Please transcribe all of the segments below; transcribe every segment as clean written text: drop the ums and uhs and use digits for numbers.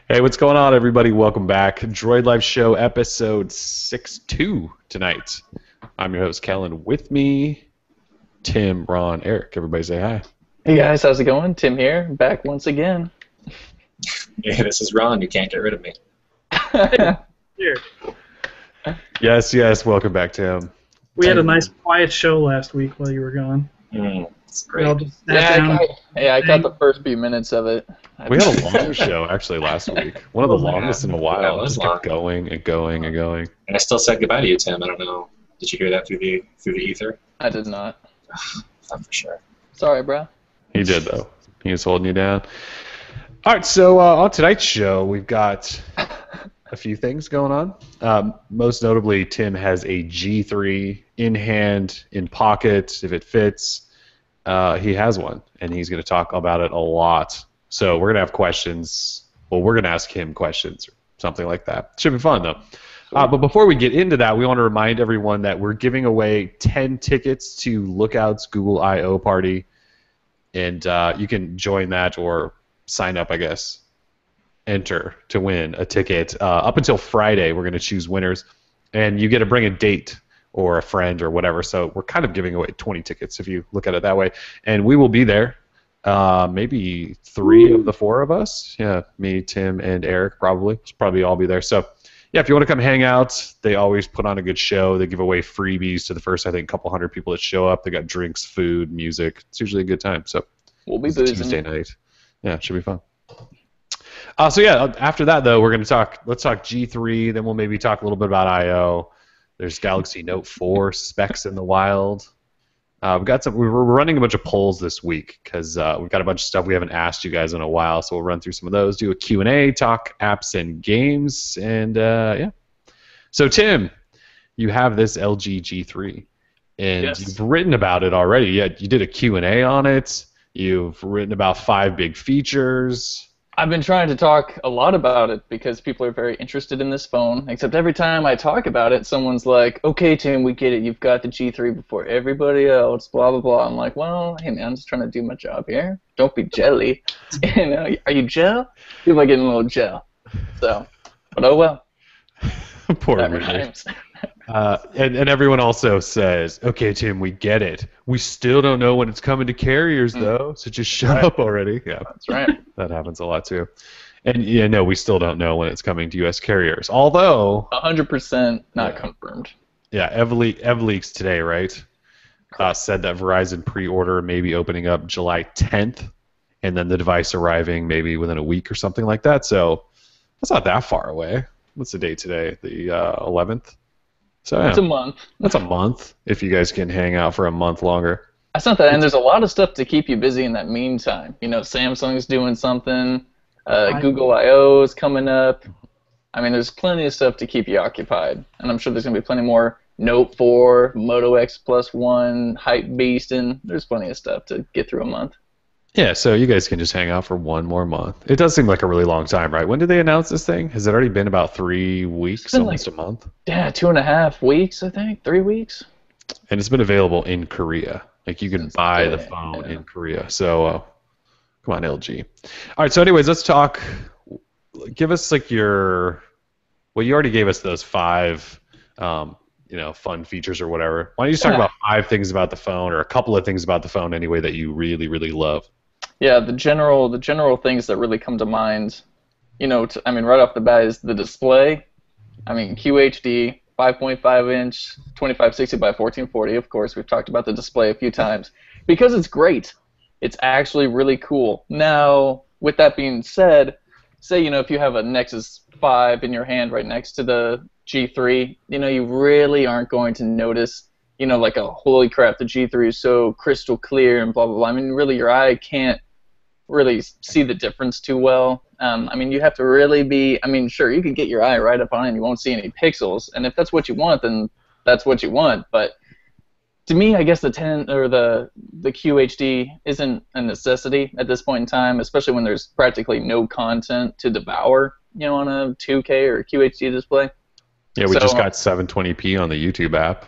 Hey, what's going on, everybody? Welcome back. Droid Life Show, episode 6-2 tonight. I'm your host, Kellen. With me, Tim, Ron, Eric. Everybody say hi. Hey guys, how's it going? Tim here, back once again. Hey, this is Ron. You can't get rid of me. Here. Yes, welcome back, Tim. We had a nice quiet show last week while you were gone. It's We all great. just sat down. I caught the first few minutes of it. We had a long show, actually, last week. One of the longest in a Yeah, while. it It was just long. kept going and going and going. And I still said goodbye to you, Tim. I don't know. Did you hear that through the ether? I did not. Not for sure. Sorry, bro. He did, though. He was holding you down. All right, so on tonight's show, we've got a few things going on. Most notably, Tim has a G3 in hand, in pocket, if it fits. He has one, and he's going to talk about it a lot. So we're going to have questions. Well, we're going to ask him questions or something like that. Should be fun, though. But before we get into that, we want to remind everyone that we're giving away 10 tickets to Lookout's Google I/O party. And you can join that or sign up, I guess. Enter to win a ticket. Up until Friday, we're going to choose winners. And you get to bring a date or a friend or whatever. So we're kind of giving away 20 tickets if you look at it that way. And we will be there. Maybe 3 of the 4 of us. Yeah, me, Tim, and Eric probably. We'll probably all be there. So, yeah, if you want to come hang out, they always put on a good show. They give away freebies to the first, I think, couple hundred people that show up. They got drinks, food, music. It's usually a good time. So We'll be it's a boozing. Tuesday night. Yeah, it should be fun. So yeah, after that though, we're going to talk. Let's talk G3. Then we'll maybe talk a little bit about I/O. There's Galaxy Note 4 specs in the wild. We've got some. We're running a bunch of polls this week because we've got a bunch of stuff we haven't asked you guys in a while. So we'll run through some of those, do a Q&A, talk apps and games, and yeah. So Tim, you have this LG G3, and Yes. you've written about it already. Yeah, you did a Q&A on it. You've written about 5 big features. I've been trying to talk a lot about it because people are very interested in this phone, except every time I talk about it, someone's like, okay, Tim, we get it. You've got the G3 before everybody else, blah, blah, blah. I'm like, well, hey, man, I'm just trying to do my job here. Don't be jelly. You know, are you gel? People are getting a little gel. So, but oh well. Poor That reader. rhymes. And everyone also says, okay, Tim, we get it. We still don't know when it's coming to carriers, though, so just shut up already. Yeah, That's right. that happens a lot, too. And, yeah, no, we still don't know when it's coming to U.S. carriers. Although, 100% not Yeah. confirmed. yeah, EvLeaks today, right, said that Verizon pre-order may be opening up July 10th, and then the device arriving maybe within a week or something like that. So that's not that far away. What's the date today? The 11th? So yeah. It's a month. That's a month if you guys can hang out for a month longer. That's not that, and there's a lot of stuff to keep you busy in that meantime. You know, Samsung's doing something, Google I/O is coming up. I mean, there's plenty of stuff to keep you occupied, and I'm sure there's going to be plenty more Note 4, Moto X Plus 1, Hype Beast, and there's plenty of stuff to get through a month. Yeah, so you guys can just hang out for one more month. It does seem like a really long time, right? When did they announce this thing? Has it already been about 3 weeks, been almost a month? Yeah, 2.5 weeks, I think, 3 weeks. And it's been available in Korea. Like you can Since buy the today, phone yeah. in Korea. So come on, LG. All right, so anyways, let's talk. Give us like your. Well, you already gave us those 5, fun features or whatever. Why don't you just talk Yeah. about 5 things about the phone, or a couple of things about the phone anyway that you really, really love? Yeah, the general things that really come to mind, you know, I mean, right off the bat is the display. I mean, QHD, 5.5 inch, 2560 by 1440. Of course, we've talked about the display a few times because it's great. It's actually really cool. Now, with that being said, say, you know, if you have a Nexus 5 in your hand right next to the G3, you know, you really aren't going to notice, you know, like a holy crap, the G3 is so crystal clear and blah, blah, blah. I mean, really, your eye can't really see the difference too well. I mean, you have to really be, I mean, sure, you could get your eye right up on it and you won't see any pixels. And if that's what you want, then that's what you want. But to me, I guess the 10 or the QHD isn't a necessity at this point in time, especially when there's practically no content to devour, you know, on a 2K or QHD display. Yeah, we So- just got 720p on the YouTube app.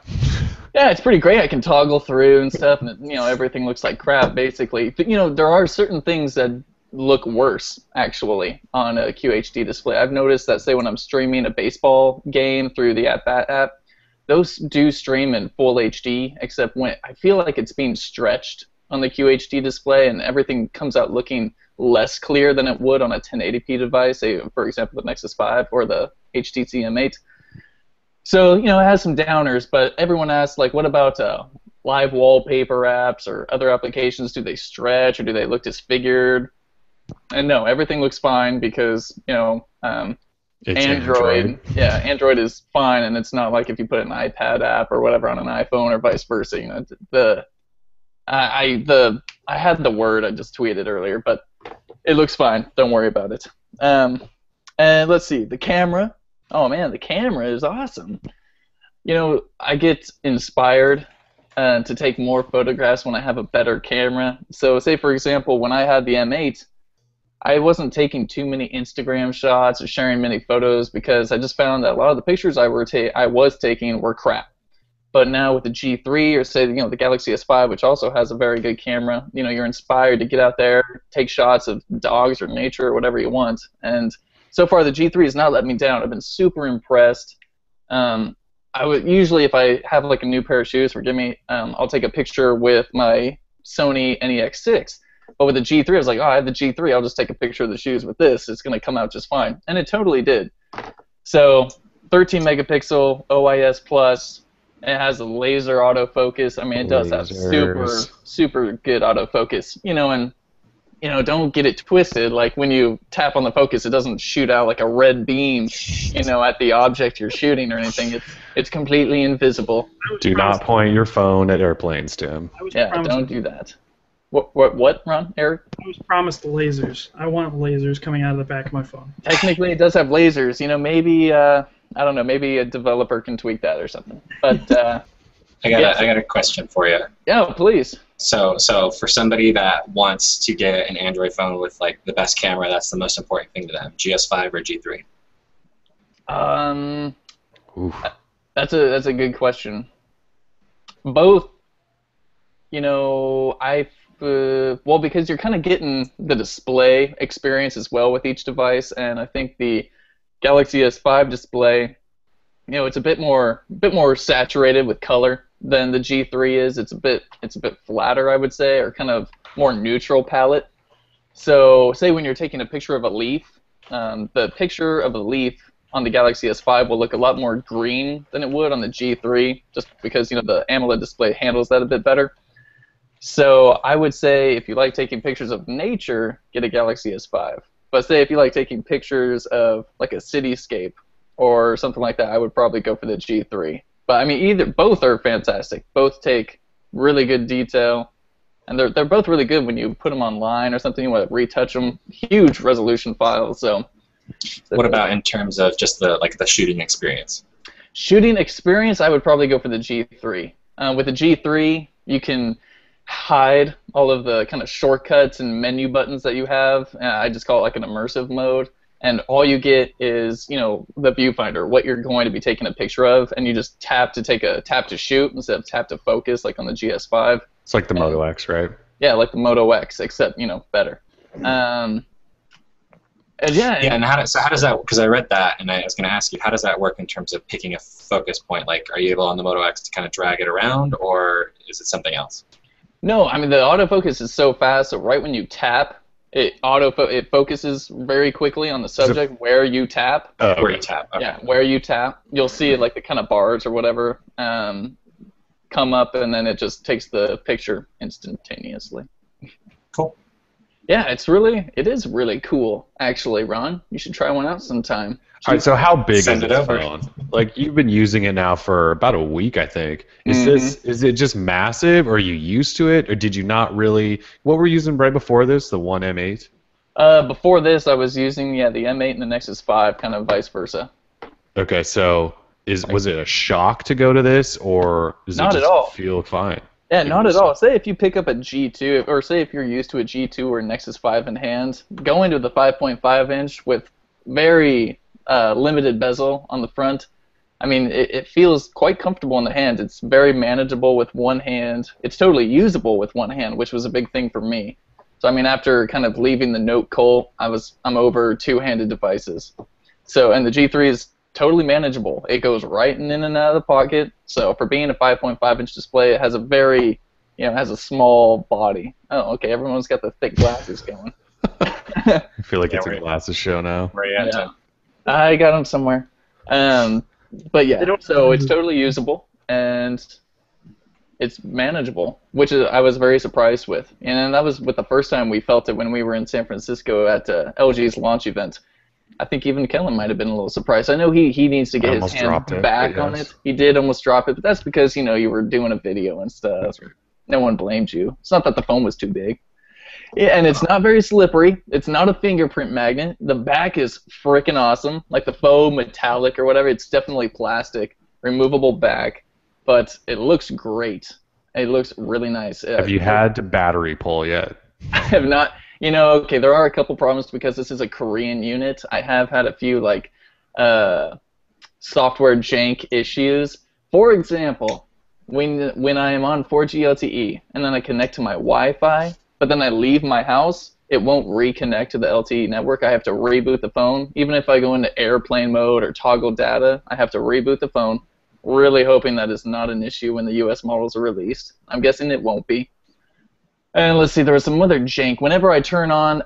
Yeah, it's pretty great. I can toggle through and stuff, and you know everything looks like crap basically. But you know there are certain things that look worse actually on a QHD display. I've noticed that, say, when I'm streaming a baseball game through the At-Bat app, those do stream in full HD, except when I feel like it's being stretched on the QHD display, and everything comes out looking less clear than it would on a 1080p device, say, for example, the Nexus 5 or the HTC M8. So, it has some downers, but everyone asks, like, what about live wallpaper apps or other applications? Do they stretch or do they look disfigured? And no, everything looks fine because, It's Android. Yeah, Android is fine, and it's not like if you put an iPad app or whatever on an iPhone or vice versa. I had the word I just tweeted earlier, but it looks fine. Don't worry about it. And let's see, the camera. Oh man, the camera is awesome. I get inspired to take more photographs when I have a better camera. So say, for example, when I had the M8, I wasn't taking too many Instagram shots or sharing many photos because I just found that a lot of the pictures I was taking were crap. But now with the G3 or say the Galaxy S5, which also has a very good camera, you're inspired to get out there, take shots of dogs or nature or whatever you want. And so far the G3 has not let me down. I've been super impressed. I would usually, if I have like a new pair of shoes, forgive me, I'll take a picture with my Sony NEX6. But with the G3, I was like, oh, I have the G3. I'll just take a picture of the shoes with this. It's going to come out just fine. And it totally did. So 13 megapixel OIS plus. It has a laser autofocus. I mean, it does have super good autofocus. And don't get it twisted. Like when you tap on the focus, it doesn't shoot out like a red beam, at the object you're shooting or anything. It's completely invisible. Do not point your phone at airplanes, Tim. Yeah, don't do that. What, Ron? Eric? I was promised the lasers. I want lasers coming out of the back of my phone. Technically, it does have lasers. Maybe I don't know. Maybe a developer can tweak that or something. But I got a question for you. Yeah, please. So for somebody that wants to get an Android phone with like the best camera, that's the most important thing to them. GS5 or G3? That's a good question. Both. Well, because you're kind of getting the display experience as well with each device, and I think the Galaxy S5 display, it's a bit more saturated with color than the G3 is. It's a bit flatter, I would say, or kind of more neutral palette. So, say when you're taking a picture of a leaf, the picture of a leaf on the Galaxy S5 will look a lot more green than it would on the G3, just because the AMOLED display handles that a bit better. So I would say if you like taking pictures of nature, get a Galaxy S5. But say if you like taking pictures of like a cityscape or something like that, I would probably go for the G3. But I mean, both are fantastic. Both take really good detail, and they're both really good when you put them online or something. You want to retouch them, huge resolution files. So. What about in terms of just the shooting experience? Shooting experience, I would probably go for the G3. With the G3, you can hide all of the kind of shortcuts and menu buttons that you have. I just call it like an immersive mode, and all you get is the viewfinder, what you're going to be taking a picture of, and you just tap to shoot instead of tap to focus like on the GS5. It's like the Moto X, right? Yeah, like the Moto X, except better. And and how does that? Because I read that, and I was going to ask you, how does that work in terms of picking a focus point? Like, are you able on the Moto X to kind of drag it around, or is it something else? No, I mean the autofocus is so fast. So right when you tap, it focuses very quickly on the subject where you tap. Where you tap. Okay. Yeah, where you tap, you'll see like the kind of bars or whatever come up, and then it just takes the picture instantaneously. Cool. Yeah, it is really cool, actually, Ron. You should try one out sometime. All right, so how big is Send it this over. phone? Like, you've been using it now for about a week, I think. Is it just massive, or are you used to it, or did you not really? What were you using right before this, the One M8? Before this, I was using the M8 and the Nexus 5, kind of vice versa. Okay, so was it a shock to go to this, or does Not it at just all. feel fine? Yeah, not at all. Say if you pick up a G2, or say if you're used to a G2 or Nexus 5 in hand, go into the 5.5 inch with very limited bezel on the front. I mean, it feels quite comfortable in the hand. It's very manageable with one hand. It's totally usable with one hand, which was a big thing for me. So I mean, after kind of leaving the Note cult, I'm over two-handed devices. So and the G3 is totally manageable. It goes right in and out of the pocket. So for being a 5.5-inch display, it has a very, it has a small body. Oh, okay, everyone's got the thick glasses going. I feel like it's a glasses show now. Where are you at, Yeah. Tim? I got them somewhere. But yeah, so it's totally usable and it's manageable, which I was very surprised with. And that was with the first time we felt it when we were in San Francisco at LG's launch event. I think even Kellen might have been a little surprised. I know he needs to get his hand back on it. He did almost drop it, but that's because, you were doing a video and stuff. That's right. No one blamed you. It's not that the phone was too big. Yeah, and it's not very slippery. It's not a fingerprint magnet. The back is freaking awesome. Like the faux metallic or whatever, it's definitely plastic, removable back, but it looks great. It looks really nice. Have you had to battery pull yet? I have not. Okay, there are a couple problems because this is a Korean unit. I have had a few software jank issues. For example, when I am on 4G LTE and then I connect to my Wi-Fi, but then I leave my house, it won't reconnect to the LTE network. I have to reboot the phone. Even if I go into airplane mode or toggle data, I have to reboot the phone. Really hoping that is not an issue when the US models are released. I'm guessing it won't be. And let's see, there was some other jank. Whenever I turn on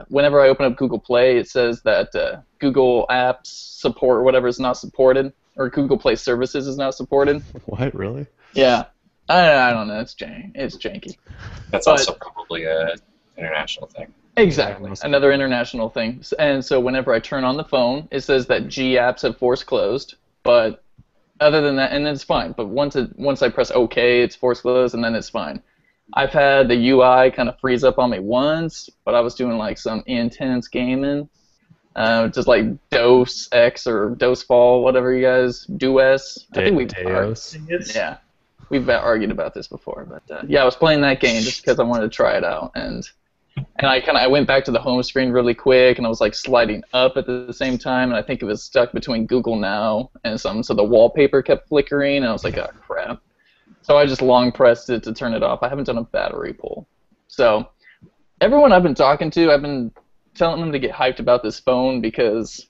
whenever I open up Google Play, it says that Google Apps support or whatever is not supported, or Google Play Services is not supported. What, really? Yeah. I don't know. It's janky. That's also probably an international thing. Exactly. Another international thing. And so whenever I turn on the phone, it says that G apps have force closed. But other than that, and it's fine. But once I press OK, it's force closed, and then it's fine. I've had the UI kind of freeze up on me once, but I was doing like some intense gaming, just like Dose X or Dose Fall, whatever you guys do. I think we Deus. Yeah. We've argued about this before, but yeah, I was playing that game just because I wanted to try it out, and I went back to the home screen really quick, and I was like sliding up at the same time, and I think it was stuck between Google Now and something, so the wallpaper kept flickering, and I was like, oh crap. So I just long pressed it to turn it off. I haven't done a battery pull. So everyone I've been talking to, I've been telling them to get hyped about this phone because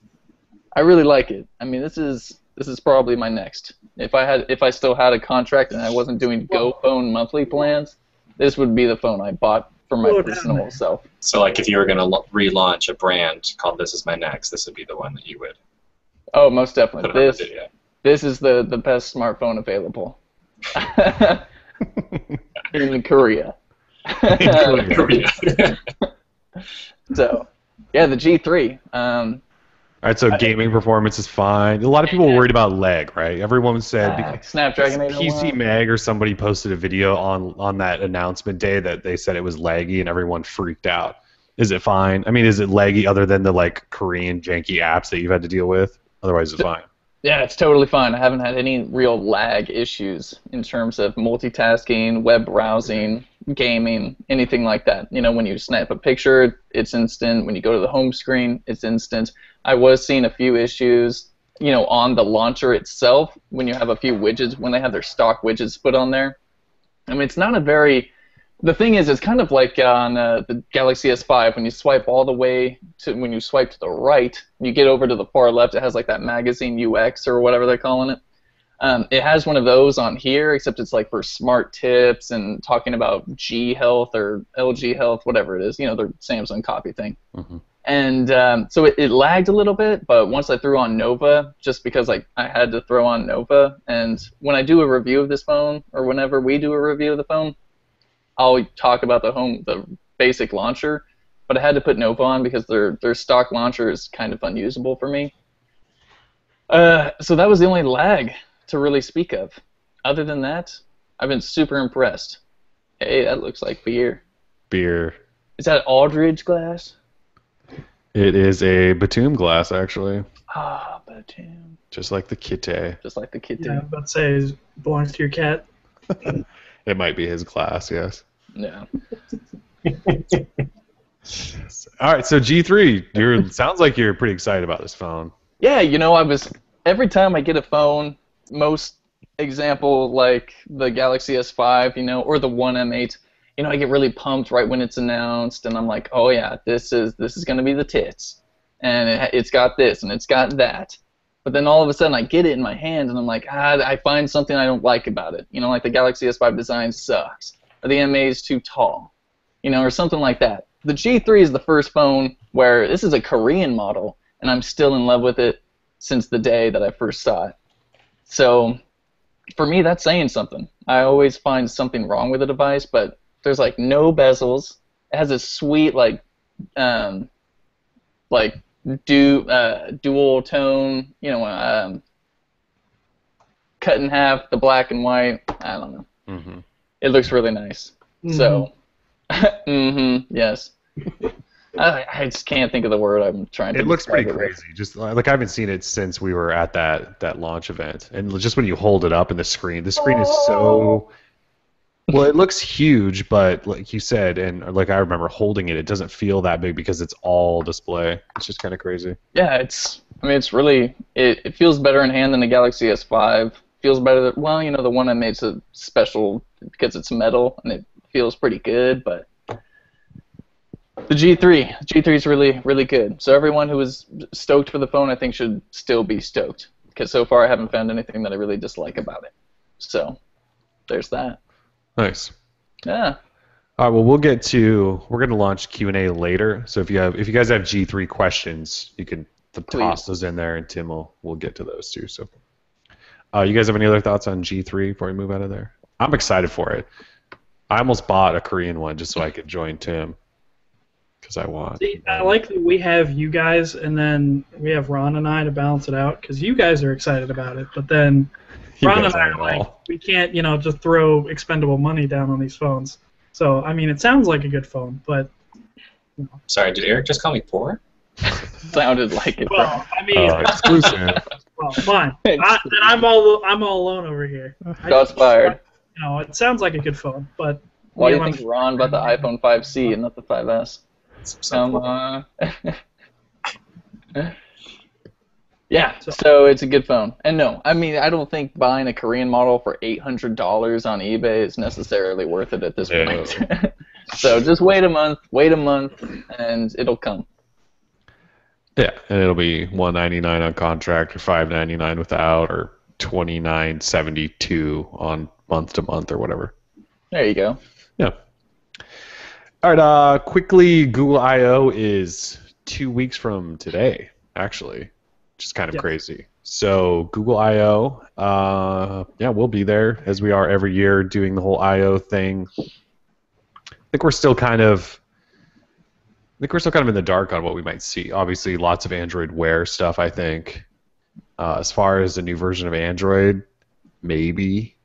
I really like it. I mean, this is probably my next. If I still had a contract and I wasn't doing Go Phone monthly plans, this would be the phone I bought for my personal self. So, like, if you were going to relaunch a brand called "This Is My Next," this would be the one that you would. Oh, most definitely. Put it on the video. This is the best smartphone available. In Korea. Korea. So, yeah, the G3. All right, so gaming performance is fine. A lot of people were worried about lag, right? Everyone said Snapdragon 801. PC Mag or somebody posted a video on that announcement day that they said it was laggy and everyone freaked out. Is it fine? I mean, is it laggy other than the like Korean janky apps that you've had to deal with? Otherwise, it's fine. Yeah, it's totally fine. I haven't had any real lag issues in terms of multitasking, web browsing, gaming, anything like that. When you snap a picture, it's instant. When you go to the home screen, it's instant. I was seeing a few issues, on the launcher itself when you have a few widgets, when they have their stock widgets put on there. I mean, it's not a very... The thing is, it's kind of like on the Galaxy S5, when you swipe all the way to, when you swipe to the right, you get over to the far left, it has like that magazine UX or whatever they're calling it. It has one of those on here, except it's like for smart tips and talking about G Health or LG Health, whatever it is, their Samsung copy thing. Mm-hmm. And so it lagged a little bit, but once I threw on Nova, just because I had to throw on Nova, and when I do a review of this phone, or whenever we do a review of the phone, I'll talk about the basic launcher, but I had to put Nova on because their stock launcher is kind of unusable for me. So that was the only lag to really speak of. Other than that, I've been super impressed. Hey, that looks like beer. Beer. Is that Aldridge glass? It is a Batum glass, actually. Ah, Batum. Just like the Kitty. Just like the Kitty. Yeah, I was about to say, it belongs to your cat. It might be his glass, yes. Yeah. All right, so G3, sounds like you're pretty excited about this phone. Yeah, I was, every time I get a phone, most example like the Galaxy S5, or the One M8, I get really pumped right when it's announced, and I'm like, oh yeah, this is gonna be the tits, and it's got this and it's got that. But then all of a sudden I get it in my hand, and I'm like, I find something I don't like about it. Like the Galaxy S5 design sucks, or the MA is too tall, or something like that. The G3 is the first phone where this is a Korean model, and I'm still in love with it since the day that I first saw it. So for me, that's saying something. I always find something wrong with a device, but there's like no bezels. It has a sweet dual tone, cut in half, the black and white. I don't know. Mm-hmm. It looks really nice. Mm-hmm. So, yes. I just can't think of the word I'm trying to. It looks pretty crazy. Just like I haven't seen it since we were at that launch event, and just when you hold it up in the screen is so. Well, it looks huge, but like you said, and like I remember holding it, it doesn't feel that big because it's all display. It's just kind of crazy. Yeah, it's really. It feels better in hand than the Galaxy S5. Feels better. The one I made so special because it's metal and it feels pretty good, but. The G3 is really, really good. So everyone who was stoked for the phone, I think, should still be stoked. Because so far I haven't found anything that I really dislike about it. So there's that. Nice. Yeah. All right. Well, we're going to launch Q&A later. So if you guys have G3 questions, you can toss those in there, and Tim will get to those too. So, you guys have any other thoughts on G3 before we move out of there? I'm excited for it. I almost bought a Korean one just so I could join Tim. Because I want. See, I like that we have you guys, and then we have Ron and I to balance it out, because you guys are excited about it, but then Ron and I are like, we can't, just throw expendable money down on these phones. So, I mean, it sounds like a good phone, but. Sorry, did Eric just call me poor? Sounded like it. Well, I mean, exclusive. Well, fine. I'm all alone over here. Shots fired. It sounds like a good phone, but. Why do you think Ron bought the iPhone 5C and not the 5S? Come on. Yeah, so it's a good phone. And no, I mean, I don't think buying a Korean model for $800 on eBay is necessarily worth it at this point. So just wait a month, and it'll come. Yeah, and it'll be $199 on contract, or $599 without, or $29.72 on month to month or whatever. There you go. Yeah. All right, quickly, Google I/O is 2 weeks from today, actually, which is kind of crazy. So Google I/O, we'll be there, as we are every year, doing the whole I/O thing. I think we're still kind of in the dark on what we might see. Obviously, lots of Android Wear stuff, I think. As far as a new version of Android, maybe.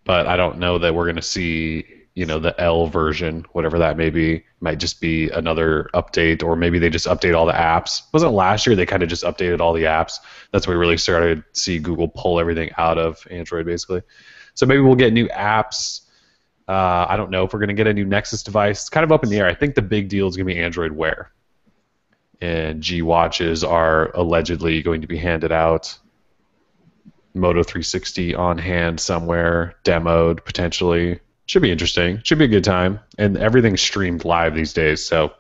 But I don't know that we're going to see... the L version, whatever that may be, might just be another update, or maybe they just update all the apps. Wasn't it last year they kind of just updated all the apps? That's when we really started to see Google pull everything out of Android, basically. So maybe we'll get new apps. I don't know if we're going to get a new Nexus device. It's kind of up in the air. I think the big deal is going to be Android Wear. And G watches are allegedly going to be handed out. Moto 360 on hand somewhere, demoed potentially. Should be interesting. Should be a good time. And everything's streamed live these days, so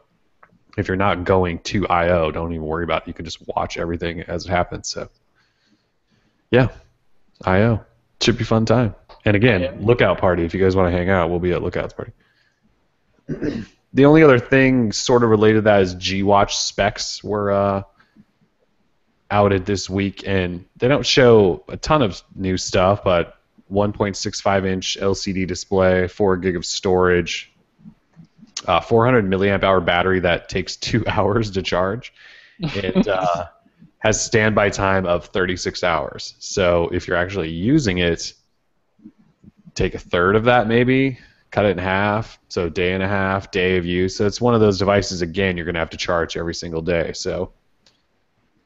if you're not going to I/O, don't even worry about it. You can just watch everything as it happens. So, yeah, I/O. Should be a fun time. And again, Lookout Party. If you guys want to hang out, we'll be at Lookout Party. The only other thing sort of related to that is G-Watch specs were outed this week, and they don't show a ton of new stuff, but 1.65-inch LCD display, 4 gig of storage, 400 milliamp hour battery that takes 2 hours to charge. It has standby time of 36 hours. So if you're actually using it, take a third of that maybe, cut it in half, so day and a half, day of use. So it's one of those devices, again, you're going to have to charge every single day. So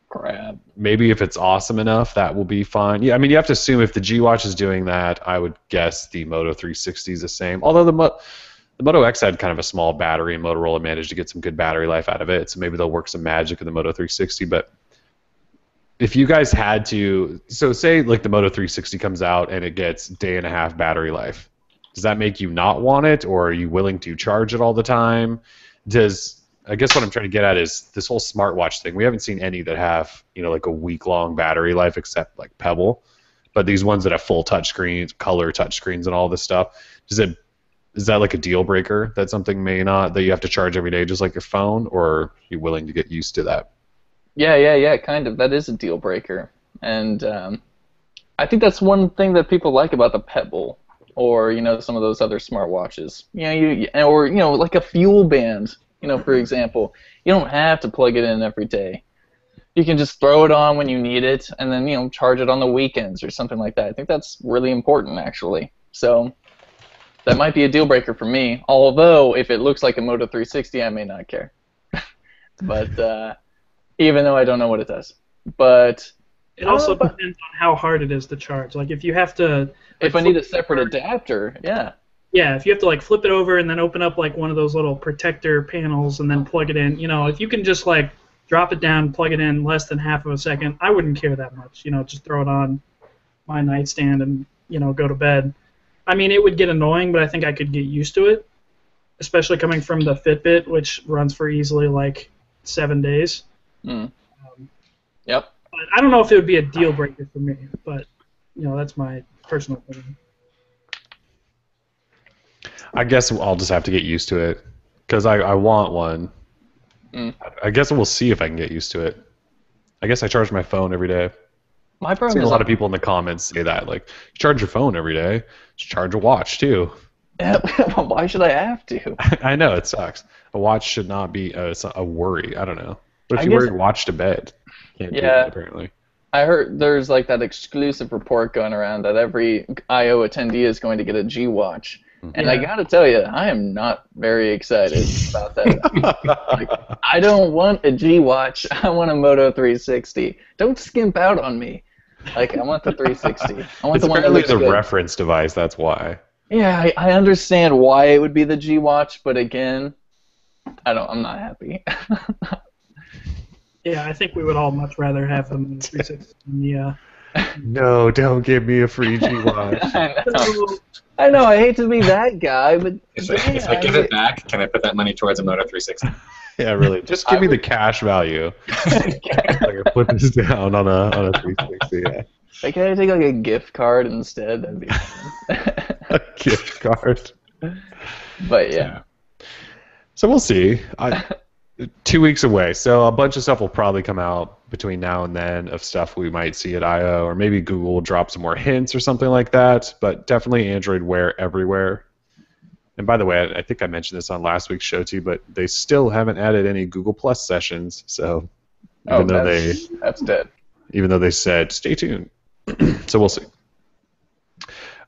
crap. Maybe if it's awesome enough, that will be fine. Yeah, I mean, you have to assume if the G-Watch is doing that, I would guess the Moto 360 is the same. Although the Moto X had kind of a small battery, and Motorola managed to get some good battery life out of it, so maybe they'll work some magic in the Moto 360. But if you guys had to, so say like the Moto 360 comes out and it gets day and a half battery life, does that make you not want it, or are you willing to charge it all the time? I guess what I'm trying to get at is this whole smartwatch thing. We haven't seen any that have, like a week-long battery life except like Pebble. But these ones that have full touchscreens, color touchscreens, and all this stuff, is that like a deal breaker? That something that you have to charge every day, just like your phone, or are you willing to get used to that? Yeah, kind of. That is a deal breaker, and I think that's one thing that people like about the Pebble, or some of those other smartwatches. Or like a fuel band. For example, you don't have to plug it in every day. You can just throw it on when you need it, and then charge it on the weekends or something like that. I think that's really important, actually. So that might be a deal breaker for me. Although if it looks like a Moto 360, I may not care. But even though I don't know what it does, but it also depends on how hard it is to charge. Like if you have to, if I need a separate adapter, yeah. Yeah, if you have to like flip it over and then open up like one of those little protector panels and then plug it in, if you can just like drop it down, plug it in less than half of a second, I wouldn't care that much. Just throw it on my nightstand and go to bed. I mean, it would get annoying, but I think I could get used to it, especially coming from the Fitbit, which runs for easily like 7 days. Yep. But I don't know if it would be a deal breaker for me, but that's my personal opinion. I guess I'll just have to get used to it because I want one. I guess we'll see if I can get used to it. I guess I charge my phone every day. My problem I've seen is a lot of people in the comments say that, like, charge your phone every day. Just charge a watch too. Why should I have to? I know it sucks. A watch should not be a worry. I don't know. But if I you guess- wear your watch to bed, can't do Yeah. that apparently. I heard there's like that exclusive report going around that every I/O attendee is going to get a G watch. And I gotta tell you, I am not very excited about that. I don't want a G watch. I want a Moto 360. Don't skimp out on me. I want the 360. I want It's the one that apparently looks the good. reference device. That's why. Yeah, I understand why it would be the G watch, but again, I'm not happy. Yeah, I think we would all much rather have them than the 360. Yeah. No, don't give me a free G watch. I know. I hate to be that guy, but If I give it back, can I put that money towards a Moto 360? Yeah, really. Just give me the cash value. I can put this down on a 360. Yeah. Like, can I take like a gift card instead? That'd be fun. A gift card. But yeah. So we'll see. 2 weeks away, so a bunch of stuff will probably come out between now and then of stuff we might see at I/O, or maybe Google will drop some more hints or something like that, but definitely Android Wear everywhere. And by the way, I think I mentioned this on last week's show too, but they still haven't added any Google Plus sessions, so that's dead. even though they said stay tuned. So we'll see.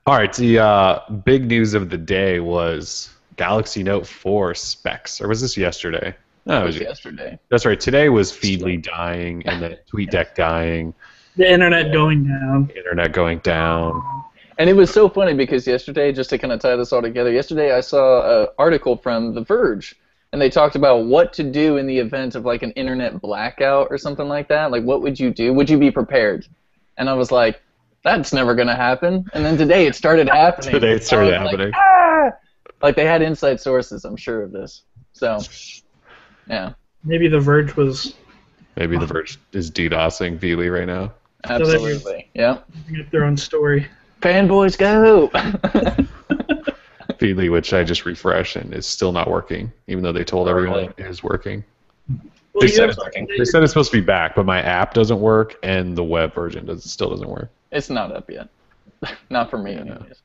All right, the big news of the day was Galaxy Note 4 specs, or was this yesterday? No, It was yesterday. That's right. Today was Feedly dying and then TweetDeck dying. The internet going down. Internet going down. And it was so funny because yesterday, just to kind of tie this all together, yesterday I saw an article from The Verge, and they talked about what to do in the event of like an internet blackout or something like that. Like, what would you do? Would you be prepared? And I was like, that's never going to happen. And then today it started happening. Today it started happening. Like, ah! Like they had inside sources, I'm sure of this. So, yeah. Maybe The Verge was Maybe The Verge is DDoSing Feedly right now. Absolutely. Yeah. looking at their own story. Fanboys go! Feedly, which I just refreshed and is still not working, even though they told everyone really? it is working. Well, They you said have it's working. They said it's supposed to be back, but my app doesn't work and the web version still doesn't work. It's not up yet. Not for me, anyways.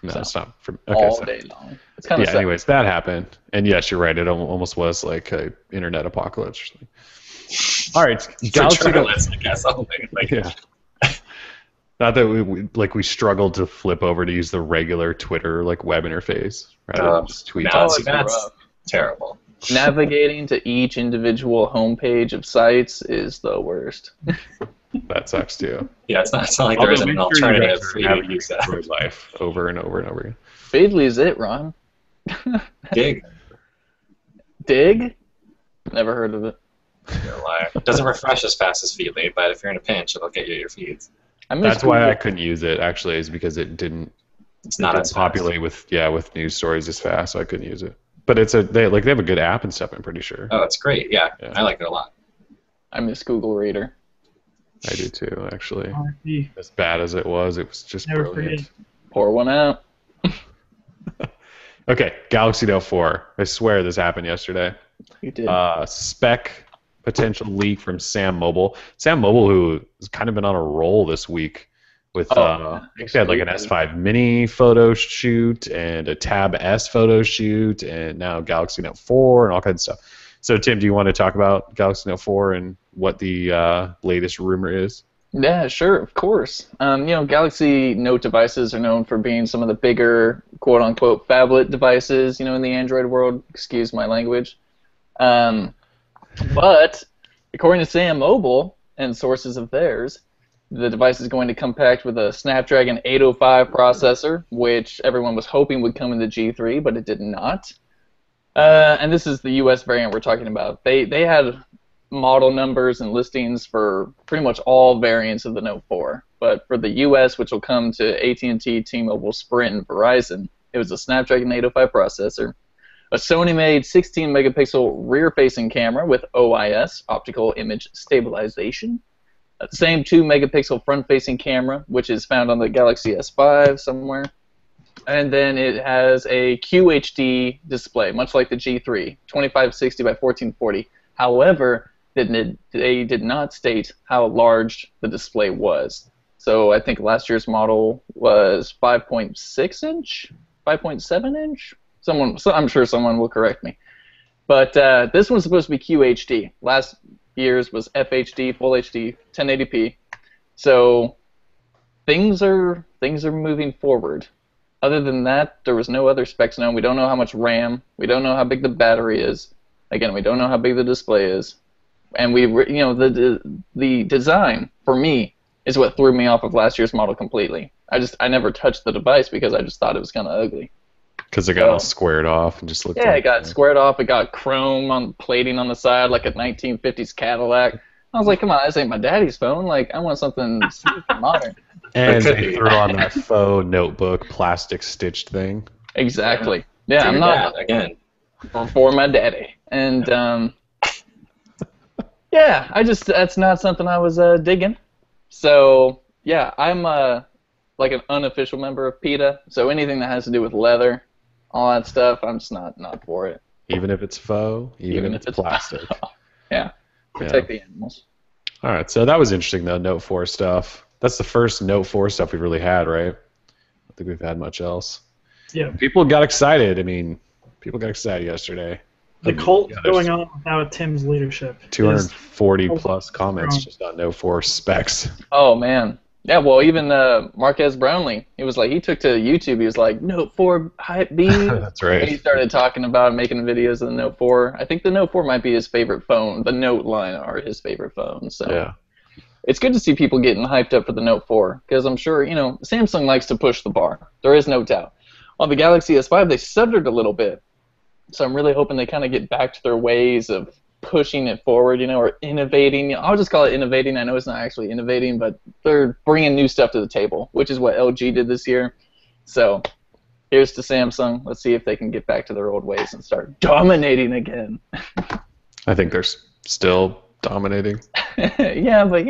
No, So, it's not. All day long. It's kind of Yeah, anyways, that happened. And yes, you're right. It almost was like a internet apocalypse. Or something. All right, For Galaxy Note. journalists, I guess. Only. Like, Yeah. Not that we struggled to flip over to use the regular Twitter like web interface rather than just tweet. no, Oh, see, it's that's rough. terrible. Navigating to each individual homepage of sites is the worst. That sucks too. Yeah, it's not like there isn't an Although make sure you alternative guys for are you to navigating use that. Android life over and over and over again. Feedly's it, Ron. Dig. Dig? Never heard of it. You're a liar. It doesn't refresh as fast as Feedly, but if you're in a pinch, it'll get you your feeds. I miss That's why I Google. couldn't use it actually, is because it didn't It's not as fast. populate with news stories as fast, so I couldn't use it. But they have a good app and stuff. I'm pretty sure. Oh, it's great. Yeah, I like it a lot. I miss Google Reader. I do too, actually. RP. As bad as it was just Never brilliant. forget. Pour one out. Okay, Galaxy Note 4. I swear this happened yesterday. You did. Spec potential leak from Sam Mobile. Sam Mobile, who has kind of been on a roll this week with, I think they had like an S5 Mini photo shoot and a Tab S photo shoot, and now Galaxy Note 4 and all kinds of stuff. So, Tim, do you want to talk about Galaxy Note 4 and what the latest rumor is? Yeah, sure, of course. Galaxy Note devices are known for being some of the bigger, quote-unquote, phablet devices, in the Android world. Excuse my language. But according to Sam Mobile and sources of theirs, the device is going to come packed with a Snapdragon 805 processor, which everyone was hoping would come in the G3, but it did not. And this is the US variant we're talking about. They had model numbers and listings for pretty much all variants of the Note 4. But for the US, which will come to AT&T, T-Mobile, Sprint, and Verizon, it was a Snapdragon 805 processor, a Sony-made 16-megapixel rear-facing camera with OIS, optical image stabilization, a same 2-megapixel front-facing camera, which is found on the Galaxy S5 somewhere, and then it has a QHD display, much like the G3, 2560 by 1440. However, they did not state how large the display was. So I think last year's model was 5.6 inch, 5.7 inch. I'm sure someone will correct me. But this one's supposed to be QHD. Last year's was FHD, Full HD, 1080p. So things are moving forward. Other than that, there was no other specs known. We don't know how much RAM. We don't know how big the battery is. Again, we don't know how big the display is. And the design for me is what threw me off of last year's model completely. I never touched the device because I just thought it was kind of ugly. Because it got all squared off and just looked. Yeah, it got squared off. It got chrome on plating on the side like a 1950s Cadillac. I was like, come on, this ain't my daddy's phone. Like, I want something modern. And they threw on that faux notebook plastic stitched thing. Exactly. Yeah, For I'm your not dad, again. for my daddy. And yeah, that's not something I was digging. So yeah, I'm like an unofficial member of PETA. So anything that has to do with leather, all that stuff, I'm just not for it. Even if it's faux, even if it's plastic. Yeah, protect the animals. All right, so that was interesting though. Note 4 stuff. That's the first Note 4 stuff we've really had, right? I don't think we've had much else. Yeah. People got excited. I mean, people got excited yesterday. The cult going on without Tim's leadership. 240 plus comments just on Note 4 specs. Oh man. Yeah, well, even Marquez Brownlee, he took to YouTube. He was like, Note 4 hype B. That's right. And he started talking about making videos of the Note 4. I think the Note 4 might be his favorite phone. The Note line are his favorite phone. So yeah. It's good to see people getting hyped up for the Note 4 because I'm sure, Samsung likes to push the bar. There is no doubt. On the Galaxy S5, they stuttered a little bit. So I'm really hoping they kind of get back to their ways of pushing it forward, or innovating. I'll just call it innovating. I know it's not actually innovating, but they're bringing new stuff to the table, which is what LG did this year. So here's to Samsung. Let's see if they can get back to their old ways and start dominating again. I think they're still dominating. Yeah, but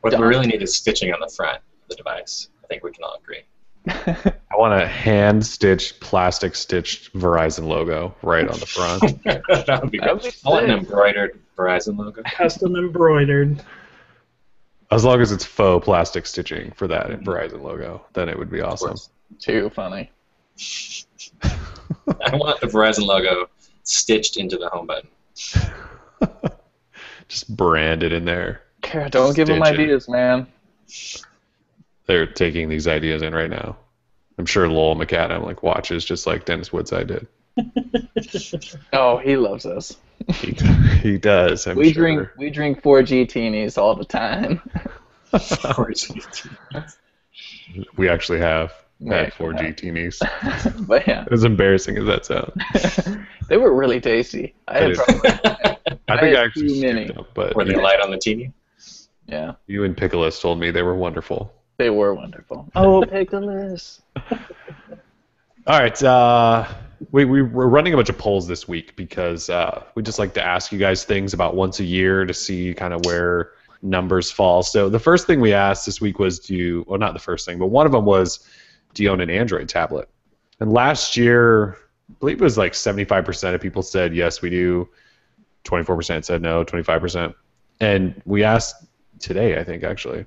What we really need is stitching on the front of the device. I think we can all agree. I want a hand-stitched, plastic-stitched Verizon logo right on the front. That would be good. I want an embroidered Verizon logo. Custom embroidered. As long as it's faux plastic stitching for that Verizon logo, then it would be awesome. Too funny. I want the Verizon logo stitched into the home button. Just branded in there. Don't give them ideas, man. They're taking these ideas in right now. I'm sure Lowell McAdam watches just like Dennis Woodside did. Oh, he loves us. He does. We drink 4G teenies all the time. 4G. We actually have had 4G teenies. But yeah, as embarrassing as that sounds. They were really tasty. I had probably. I think I actually skipped up, but were they light on the teeny? Yeah. You and Pickles told me they were wonderful. They were wonderful. Oh, Pickles. All right. We're running a bunch of polls this week because we just like to ask you guys things about once a year to see kind of where numbers fall. So the first thing we asked this week was well, not the first thing, but one of them was, do you own an Android tablet? And last year, I believe it was like 75% of people said, yes, we do. 24% said no, 25%. And we asked today, I think, actually.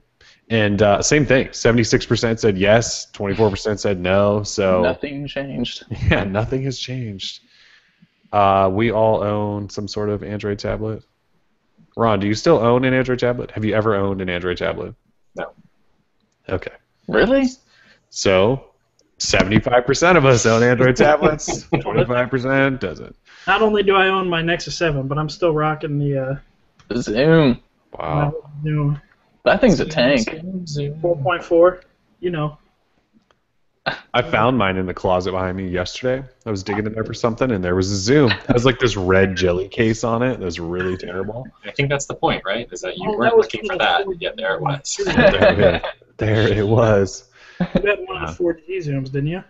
And same thing, 76% said yes, 24% said no. So nothing changed. Yeah, nothing has changed. We all own some sort of Android tablet. Ron, do you still own an Android tablet? Have you ever owned an Android tablet? No. Okay. Really? So 75% of us own Android tablets. 25% doesn't. Not only do I own my Nexus 7, but I'm still rocking the Zoom. Wow. new That thing's a tank. 4.4. You know. I found mine in the closet behind me yesterday. I was digging in there for something, and there was a Zoom. It has like this red jelly case on it. That was really terrible. I think that's the point, right? Is that you Oh, weren't that was looking for that, yet there it was. There it was. You had one of the 4G Zooms, didn't you?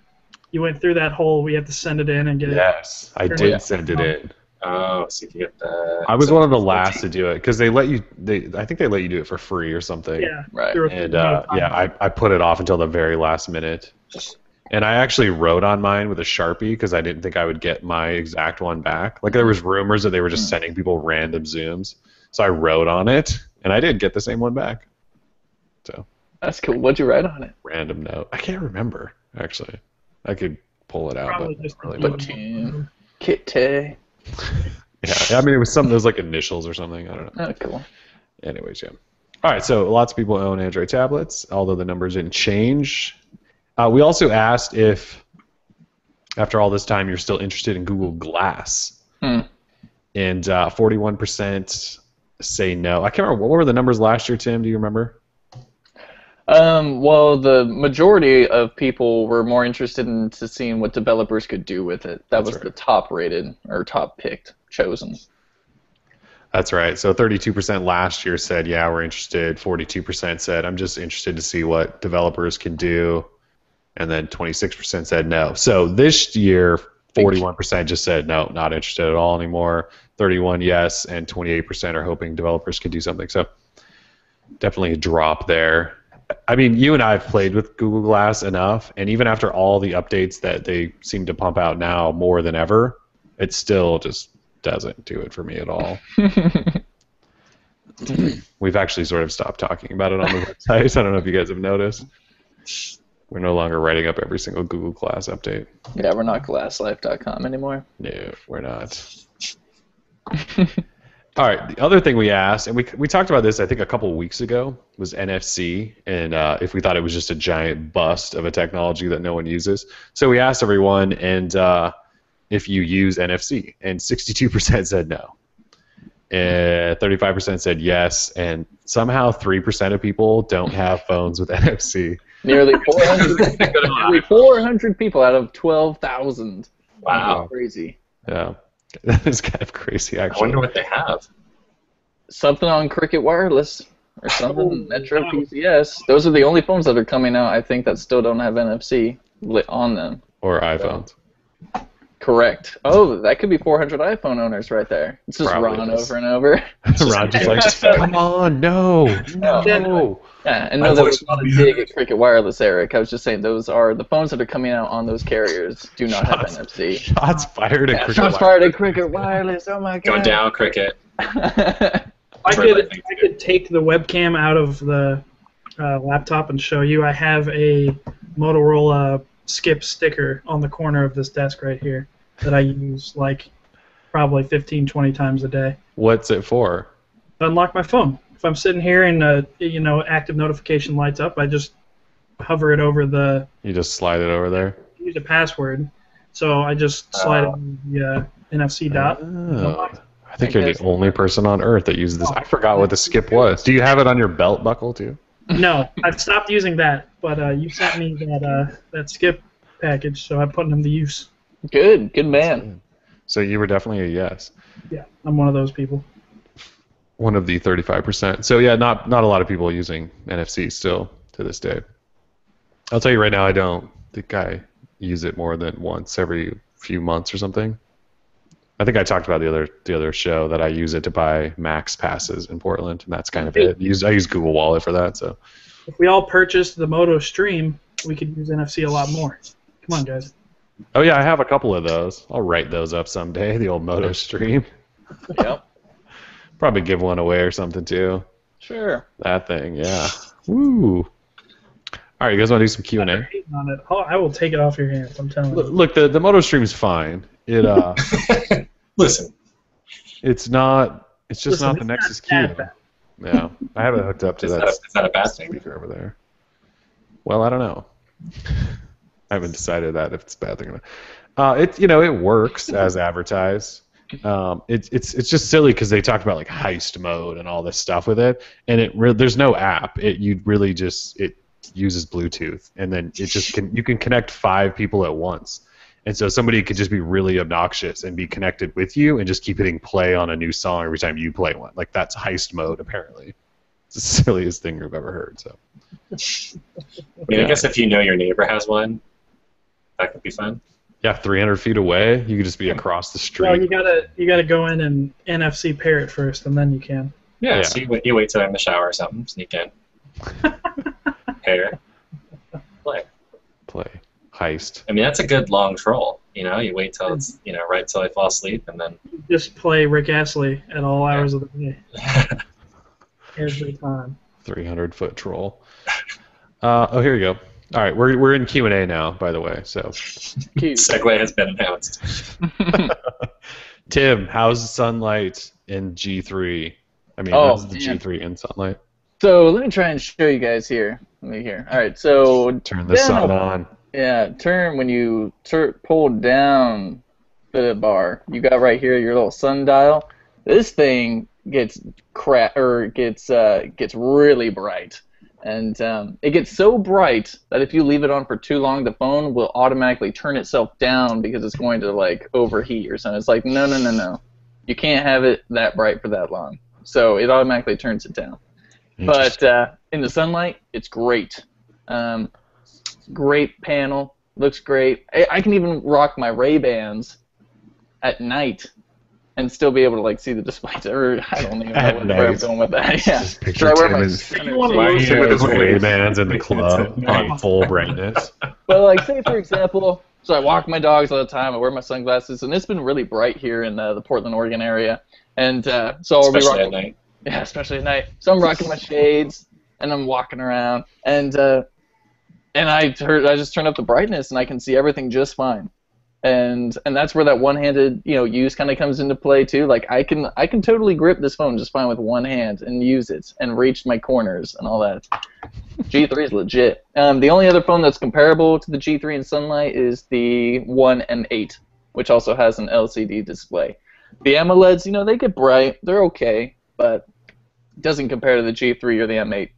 You went through that whole, we had to send it in and get it. Yes, I did send it in. Oh, so you can get the... I was one of the last to do it because they let you. I think they let you do it for free or something. Yeah. Right. And I put it off until the very last minute. And I actually wrote on mine with a Sharpie because I didn't think I would get my exact one back. Like there was rumors that they were just sending people random Zooms, so I wrote on it, and I did get the same one back. So That's cool. What'd you write on it? random note. I can't remember actually. I could pull it out, Probably but just really the would. Batum. Kitty. Yeah, I mean it was something. It was like initials or something. I don't know. Oh, cool. Anyways, yeah. All right, so lots of people own Android tablets, although the numbers didn't change. We also asked if, after all this time, you're still interested in Google Glass. And 41% say no. I can't remember. What were the numbers last year, Tim? Do you remember? Well, the majority of people were more interested in seeing what developers could do with it. That was right. the top rated or top picked chosen. That's right. So 32% last year said, yeah, we're interested. 42% said, I'm just interested to see what developers can do. And then 26% said no. So this year, 41% just said no, not interested at all anymore. 31% yes, and 28% are hoping developers can do something. So definitely a drop there. I mean, you and I have played with Google Glass enough, and even after all the updates that they seem to pump out now more than ever, it still just doesn't do it for me at all. We've actually sort of stopped talking about it on the website. I don't know if you guys have noticed. We're no longer writing up every single Google Glass update. Yeah, we're not glasslife.com anymore. No, we're not. All right, the other thing we asked, and we talked about this, I think, a couple weeks ago, was NFC, and if we thought it was just a giant bust of a technology that no one uses. So we asked everyone, and if you use NFC, and 62% said no. And 35% said yes, and somehow 3% of people don't have phones with NFC. Nearly 400 people out of 12,000. Wow. Crazy. Yeah, that is kind of crazy, I actually. wonder what they have. Something on Cricket Wireless or something, Metro PCS. Those are the only phones that are coming out, I think, that still don't have NFC lit on them. Or iPhones. Correct. Oh, that could be 400 iPhone owners right there. It's just Probably Ron is. over and over. Ron just like, come on, no. Yeah, and no, that was not a dig at Cricket Wireless, Eric. I was just saying those are the phones that are coming out on those carriers do not have NFC. Shots fired at Cricket Shots fired at Cricket Wireless. Oh my god. Going down, Cricket. I could take the webcam out of the laptop and show you. I have a Motorola Skip sticker on the corner of this desk right here that I use like probably 15, 20 times a day. What's it for? To unlock my phone. If I'm sitting here and active notification lights up, I just hover it over the. You just slide it over there? Use a password, so I just slide it on the NFC dot. Oh. I think you're the only person on Earth that uses this. I forgot what the Skip was. Do you have it on your belt buckle too? No, I've stopped using that, but you sent me that Skip package, so I put them to use. Good man. So you were definitely a yes. Yeah, I'm one of those people. One of the 35%. So yeah, not a lot of people using NFC still to to this day. I'll tell you right now, I don't think I use it more than once every few months or something. I think I talked about the other show that I use it to buy Max passes in Portland, and that's kind of it. I use Google Wallet for that. So if we all purchased the Moto Stream, we could use NFC a lot more. Come on, guys. oh yeah, I have a couple of those. I'll write those up someday. The old Moto Stream. Yep. Probably give one away or something too. Sure. That thing, yeah. Woo. All right, you guys want to do some Q&A? On it. Oh, I will take it off your hands. I'm telling you. Look, the Moto Stream's fine. It Listen. it's not. It's just not the Nexus Q. bad. Yeah, I have it hooked up to Is that. that a bad thing? Speaker over there. Well, I don't know. I haven't decided that if it's a bad thing or not. It works as advertised. It's just silly because they talked about like heist mode and all this stuff with it, and there's no app. It uses Bluetooth, and then you can connect 5 people at once. And so somebody could just be really obnoxious and be connected with you and just keep hitting play on a new song every time you play one. Like, that's heist mode, apparently. It's the silliest thing you've ever heard. So, I guess if you know your neighbor has one, that could be fun. yeah, 300 feet away, you could just be across the street. Well, you gotta go in and NFC pair it first, and then you can. Yeah. So you wait till I'm in the shower or something, sneak in. Pair. Play. Heist. I mean, that's a good long troll. You wait till it's right till I fall asleep, and then Just play Rick Astley at all hours of the day. Every time. 300-foot troll. Here you go. All right, we're in Q&A now, by the way. So, segue has been announced. Tim, how's Sunlight in G3? I mean, how's the G3 in Sunlight? So let me try and show you guys here. Let me hear. All right, so Turn the sun on. Yeah, when you pull down the bar, you got right here your little sundial. This thing gets gets really bright, and it gets so bright that if you leave it on for too long, the phone will automatically turn itself down because it's going to like overheat or something. It's like no, you can't have it that bright for that long, so it automatically turns it down. But in the sunlight, it's great. Great panel, looks great. I can even rock my Ray-Bans at night and still be able to like see the display. Or I don't even know where I'm going with that. Yeah. Just picture Tim with his Ray-Bans in the club on full brightness. Well, like say for example, so I walk my dogs all the time. I wear my sunglasses, and it's been really bright here in the Portland, Oregon area. And so I'll be rocking at night. Yeah, especially at night. So I'm rocking my shades and I'm walking around, and I just turn up the brightness and I can see everything just fine. And that's where that one-handed use kind of comes into play too. Like I can totally grip this phone just fine with one hand and use it and reach my corners and all that. G3 is legit. The only other phone that's comparable to the G3 in sunlight is the One M8, which also has an LCD display. The AMOLEDs, they get bright, they're okay, but it doesn't compare to the G3 or the M8.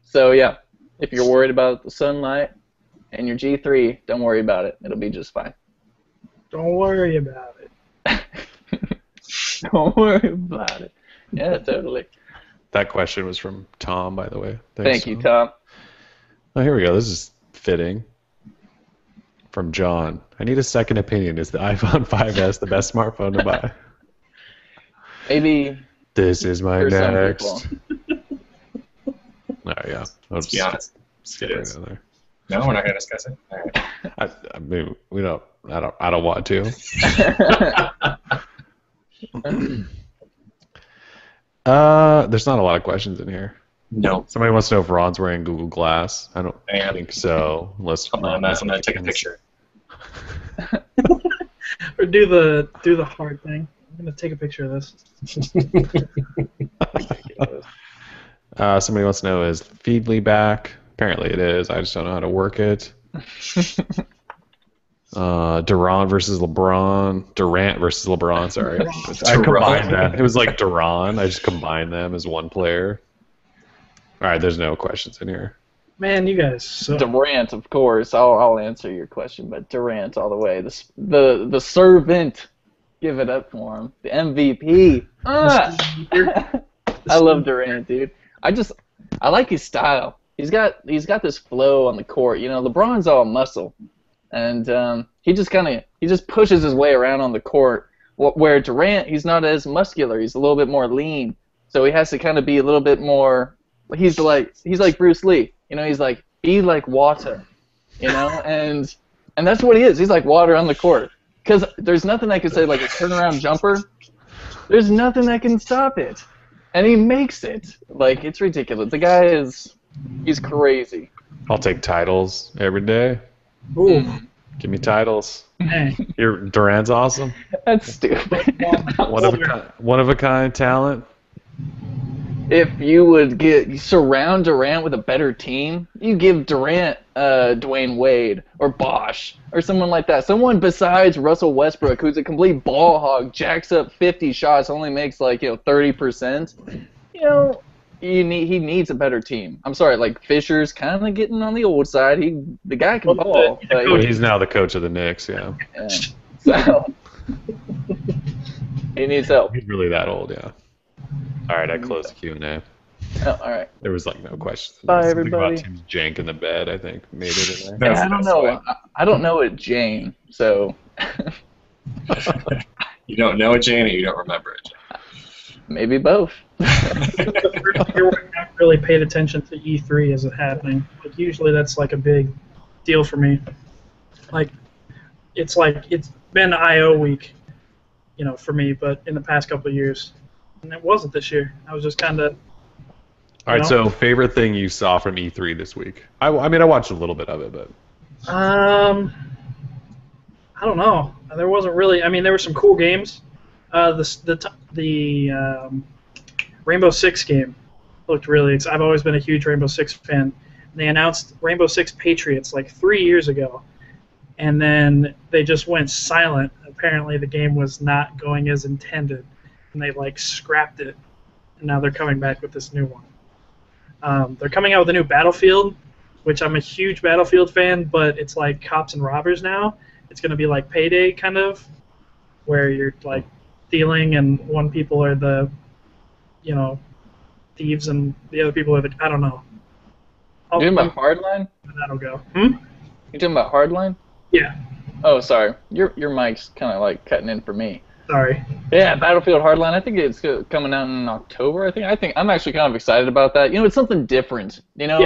So yeah, if you're worried about the sunlight and your G3, don't worry about it. It'll be just fine. Don't worry about it. Don't worry about it. Yeah, totally. That question was from Tom, by the way. Thank you, Tom. Oh, here we go. This is fitting. From John. I need a second opinion. Is the iPhone 5S the best smartphone to buy? Maybe. This is my next. Oh, yeah. Let's be honest. Skip right in there. No, we're not going to discuss it. All right. I mean, we don't. I don't want to. There's not a lot of questions in here. No. Somebody wants to know if Ron's wearing Google Glass. I don't think so. Unless Hold on, I'm going to take a picture. Or do the hard thing. I'm going to take a picture of this. Somebody wants to know, is Feedly back? Apparently it is. I just don't know how to work it. Durant versus LeBron, sorry. I combined that. It was like Durant. I just combined them as one player. All right, there's no questions in here. Man, you guys suck. Durant, of course. I'll answer your question, but Durant all the way. The servant. Give it up for him. The MVP. I love Durant, dude. I like his style. he's got this flow on the court. You know, LeBron's all muscle, and he just pushes his way around on the court. Where Durant, he's not as muscular. He's a little bit more lean, so he has to kind of be a little bit more. He's like Bruce Lee. You know, he's like, be like water. You know, and that's what he is. He's like water on the court. Because there's nothing I can say like a turnaround jumper. There's nothing that can stop it. And he makes it. Like, it's ridiculous. The guy he's crazy. I'll take titles every day. Ooh. Give me titles. Hey. Durant's awesome. That's stupid. One of a kind talent. If you would surround Durant with a better team, you give Durant Dwayne Wade or Bosch or someone like that. Someone besides Russell Westbrook, who's a complete ball hog, jacks up 50 shots, only makes 30%. You know, he needs a better team. I'm sorry, like Fisher's kind of getting on the old side. The guy can ball. Well, he's now the coach of the Knicks. Yeah. So he needs help. He's really that old, yeah. All right, I closed the Q&A. Oh, all right. There was no questions. Bye, everybody. About Tim's jank in the bed, I think, made it in there. Yeah, I don't know. I don't know it, Jane. So. You don't know it, Jane, or you don't remember it, Jane? Maybe both. The first year where I haven't really paid attention to E3 as it happening. Like usually that's like a big deal for me. Like it's been I/O week, you know, for me. But in the past couple of years. And it wasn't this year. I was just kind of. All right. So, favorite thing you saw from E3 this week? I mean, I watched a little bit of it, but. I don't know. There wasn't really. I mean, there were some cool games. The Rainbow Six game looked really. I've always been a huge Rainbow Six fan. And they announced Rainbow Six Patriots like 3 years ago, and then they just went silent. Apparently, the game was not going as intended. And they scrapped it, and now they're coming back with this new one. They're coming out with a new Battlefield, which I'm a huge Battlefield fan, but it's like cops and robbers now. It's going to be like Payday kind of, where you're stealing, and one people are the, thieves, and the other people are the I don't know. You talking about Hardline? That'll go. You talking about Hardline? Yeah. Oh, sorry. Your mic's kind of cutting in for me. Sorry. Yeah, Battlefield Hardline. I think it's coming out in October. I think I'm actually kind of excited about that. You know, it's something different. You know,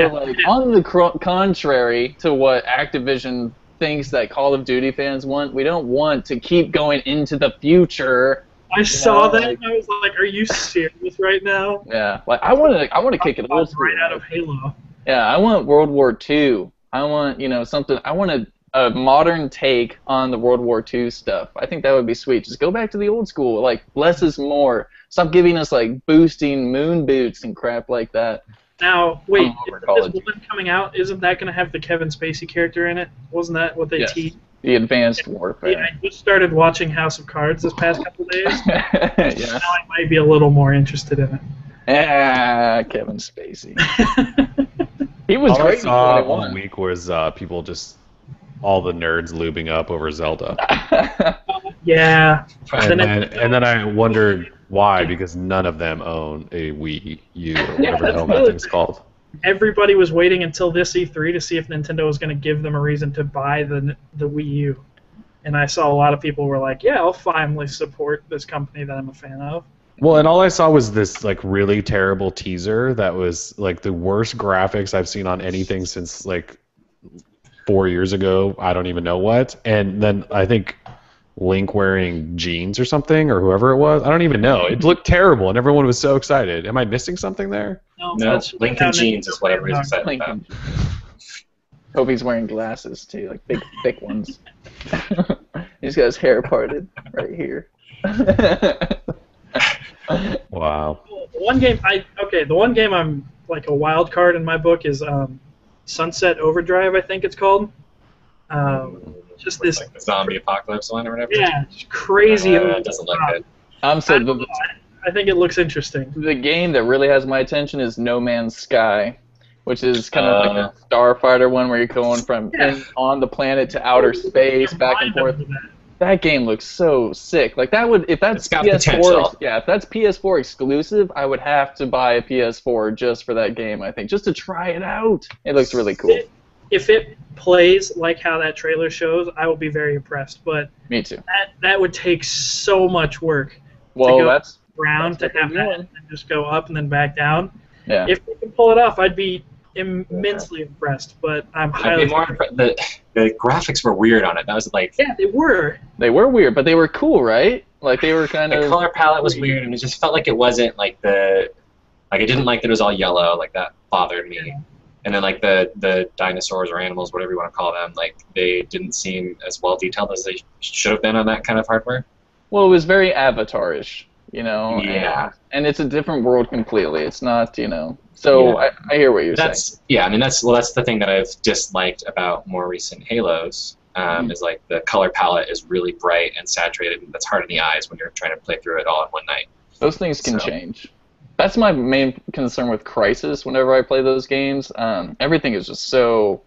on the contrary to what Activision thinks that Call of Duty fans want, we don't want to keep going into the future. I saw that and I was like, "Are you serious right now?" Yeah, I want to kick it old school. Right out of Halo. Yeah, I want World War II. I want something. I want a modern take on the World War II stuff. I think that would be sweet. Just go back to the old school. Less is more. Stop giving us boosting moon boots and crap like that. Now, wait, this one coming out, isn't that going to have the Kevin Spacey character in it? Wasn't that what they teased? The Advanced Warfare. Yeah, I just started watching House of Cards this past couple days. Yeah. Now I might be a little more interested in it. Yeah, Kevin Spacey. He was All great. I saw one week was people just all the nerds lubing up over Zelda. Yeah. And then I wondered why, because none of them own a Wii U or whatever the hell that thing's called. Everybody was waiting until this E3 to see if Nintendo was going to give them a reason to buy the Wii U. And I saw a lot of people were like, yeah, I'll finally support this company that I'm a fan of. Well, and all I saw was this really terrible teaser that was the worst graphics I've seen on anything since 4 years ago. I don't even know what. And then I think Link wearing jeans or something, or whoever it was. I don't even know. It looked terrible, and everyone was so excited. Am I missing something there? No, Link in jeans is what everybody's excited about. Hope he's wearing glasses too, big, thick ones. He's got his hair parted right here. Wow. The one game I'm a wild card in my book is Sunset Overdrive, I think it's called. Just this the zombie apocalypse one or whatever. Yeah, it's crazy. It doesn't look good. I think it looks interesting. The game that really has my attention is No Man's Sky, which is kind of like a Starfighter one where you're going from on the planet to outer space, back and forth. That game looks so sick. Like that would, if that's It's got PS4, potential. yeah, if that's PS4 exclusive, I would have to buy a PS4 just for that game. I think just to try it out. It looks really cool. If it plays like how that trailer shows, I will be very impressed. But Me too. that would take so much work. Well, to go that's around to have that and just go up and then back down. yeah. If they can pull it off, I'd be immensely impressed. But I'm I'd highly be more the graphics were weird on it. That was like yeah, they were. They were weird, but they were cool, right? Like they were kind the of. color palette was weird, and it just felt like it wasn't like I didn't like that it was all yellow. Like that bothered me. And then like the dinosaurs or animals, whatever you want to call them, like they didn't seem as well detailed as they should have been on that kind of hardware. Well, it was very Avatar-ish, you know. Yeah. And it's a different world completely. It's not, you know. So Yeah. I hear what you're saying. Yeah. I mean, that's the thing that I've disliked about more recent Halos. Is like the color palette is really bright and saturated, and that's hard on the eyes when you're trying to play through it all in one night. Those things can change. That's my main concern with Crysis whenever I play those games. Everything is just so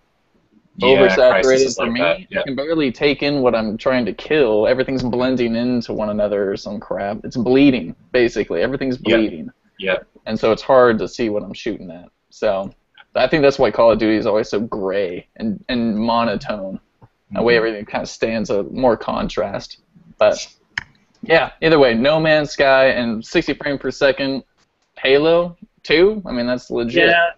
oversaturated for me. Like yeah. I can barely take in what I'm trying to kill. Everything's blending into one another or some crap. It's bleeding, basically. Everything's bleeding. Yeah. And so it's hard to see what I'm shooting at. So I think that's why Call of Duty is always so gray and monotone. That way everything kind of stands a more contrast. But yeah, either way, No Man's Sky and 60 frames per second Halo 2. I mean, that's legit. Yeah,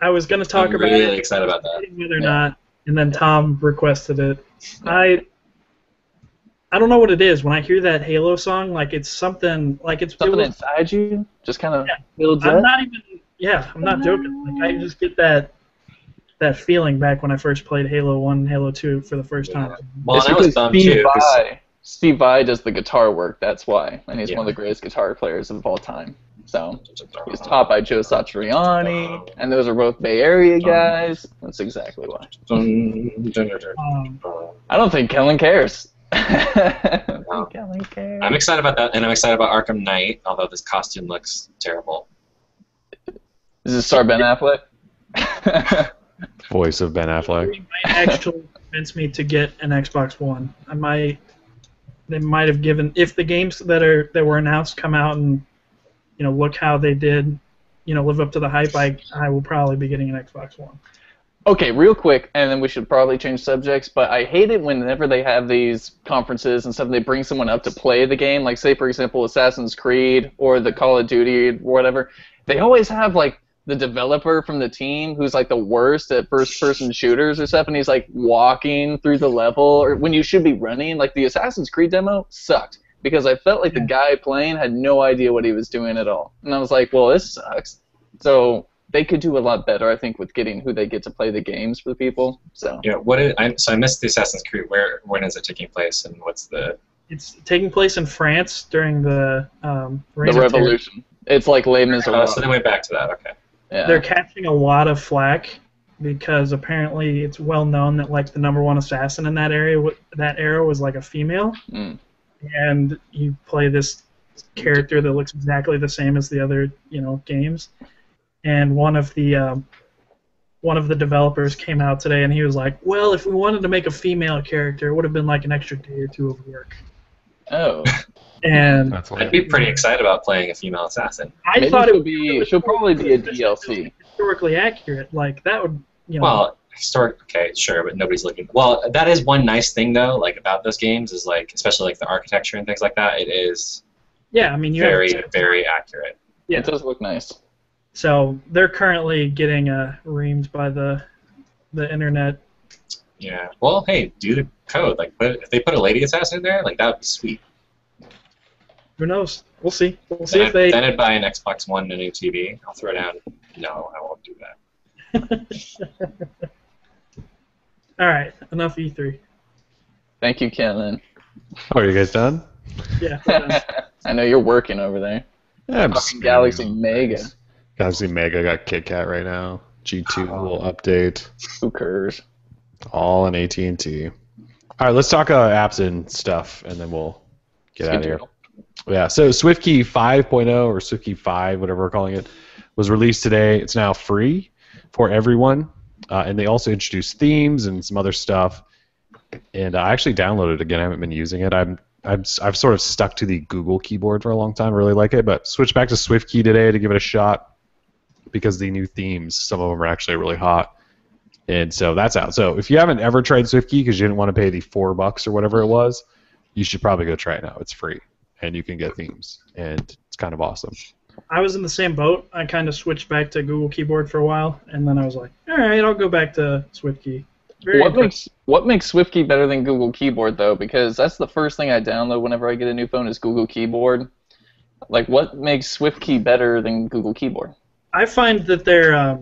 I was going to talk I'm about really it. excited about that. Whether or not, and then Tom requested it. I don't know what it is. When I hear that Halo song, like it's something like Something inside you just kind of builds I'm up. not even. Yeah, I'm not joking. Like I just get that feeling back when I first played Halo 1 and Halo 2 for the first time. Well, It's and I was because bummed too. 'Cause Steve Vai does the guitar work. That's why, and he's one of the greatest guitar players of all time. So he's taught by Joe Satriani, and those are both Bay Area guys. That's exactly why. I don't think Kellen cares. Kellen cares. I'm excited about that, and I'm excited about Arkham Knight, although this costume looks terrible. Is this star Ben Affleck? Voice of Ben Affleck. They might actually convince me to get an Xbox One. They might have given, if the games that were announced come out and look how they did, live up to the hype, I will probably be getting an Xbox One. Okay, real quick, and then we should probably change subjects, but I hate it whenever they have these conferences and stuff, and they bring someone up to play the game, like say, for example, Assassin's Creed or the Call of Duty or whatever. They always have, like, the developer from the team who's, like, the worst at first-person shooters or stuff, and he's, like, walking through the level, or when you should be running. Like, the Assassin's Creed demo sucked, because I felt like the guy playing had no idea what he was doing at all. And I was like, well, this sucks. So they could do a lot better, I think, with getting who they get to play the games for the people. So yeah, I missed the Assassin's Creed. When is it taking place, and what's the? It's taking place in France during the Revolution. It's like Les Miserables. So they went back to that. Okay. Yeah. They're catching a lot of flack because apparently it's well known that like the #1 assassin in that era was like a female, and you play this character that looks exactly the same as the other games. And one of the developers came out today, and he was like, "Well, if we wanted to make a female character, it would have been like an extra day or two of work." Oh. And I'd be pretty excited about playing a female assassin. I thought she'll probably be a DLC. Historically accurate, like that would Well, okay, sure, but nobody's looking. Well, that is one nice thing though, like about those games is like, especially like the architecture and things like that. It is. Yeah, I mean, very accurate. Yeah, it does look nice. So they're currently getting reamed by the internet. Yeah. Well, hey, do the code. Like, if they put a lady assassin in there, like that would be sweet. Who knows? We'll see. We'll see if they. Then I'd buy an Xbox One and a new TV. I'll throw down. No, I won't do that. All right, enough E3. Thank you, Kellen. Oh, are you guys done? Yeah. I know you're working over there. Yeah, I'm Fucking Galaxy Mega. Galaxy Mega got Kit Kat right now. G2 will update. Who cares? All in AT&T. All right, let's talk apps and stuff, and then we'll get out of here. Yeah, so SwiftKey 5.0 or SwiftKey 5, whatever we're calling it, was released today. It's now free for everyone, and they also introduced themes and some other stuff. and I actually downloaded it again. I haven't been using it. I've sort of stuck to the Google keyboard for a long time. I really like it, but switched back to SwiftKey today to give it a shot because the new themes, some of them are actually really hot. And so that's out. So if you haven't ever tried SwiftKey because you didn't want to pay the $4 or whatever it was, you should probably go try it now. It's free, and you can get themes, and it's kind of awesome. I was in the same boat. I kind of switched back to Google Keyboard for a while, and then I was like, all right, I'll go back to SwiftKey. What makes SwiftKey better than Google Keyboard though? Because that's the first thing I download whenever I get a new phone is Google Keyboard. Like, what makes SwiftKey better than Google Keyboard? I find that their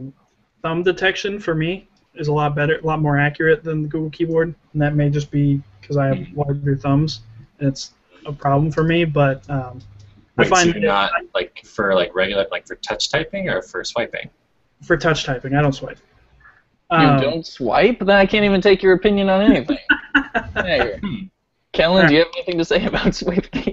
thumb detection for me is a lot better, a lot more accurate than the Google Keyboard, and that may just be because I have larger thumbs, and it's a problem for me. But I find so you're not like for like regular, like for touch typing or for swiping? For touch typing, I don't swipe. You don't swipe? Then I can't even take your opinion on anything. Hey, Kellen, do you have anything to say about SwiftKey?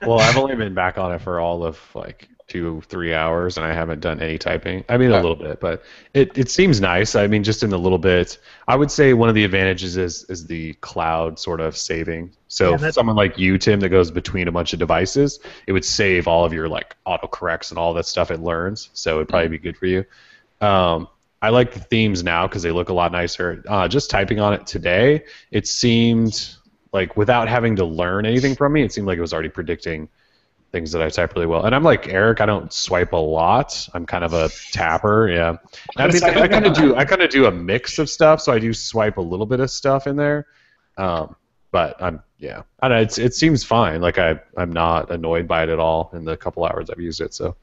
Well, I've only been back on it for all of like 2-3 hours, and I haven't done any typing. I mean, a little bit, but it seems nice. I mean, just in a little bit. I would say one of the advantages is the cloud sort of saving. So for someone like you, Tim, that goes between a bunch of devices, it would save all of your like autocorrects and all that stuff it learns. So it'd probably be good for you. I like the themes now because they look a lot nicer. Just typing on it today, it seemed like without having to learn anything from me, it seemed like it was already predicting things that I type really well. And I'm like Eric, I don't swipe a lot. I'm kind of a tapper, yeah. I mean, I kind of do a mix of stuff, so I do swipe a little bit of stuff in there. But I don't know, it seems fine. Like I'm not annoyed by it at all in the couple hours I've used it. So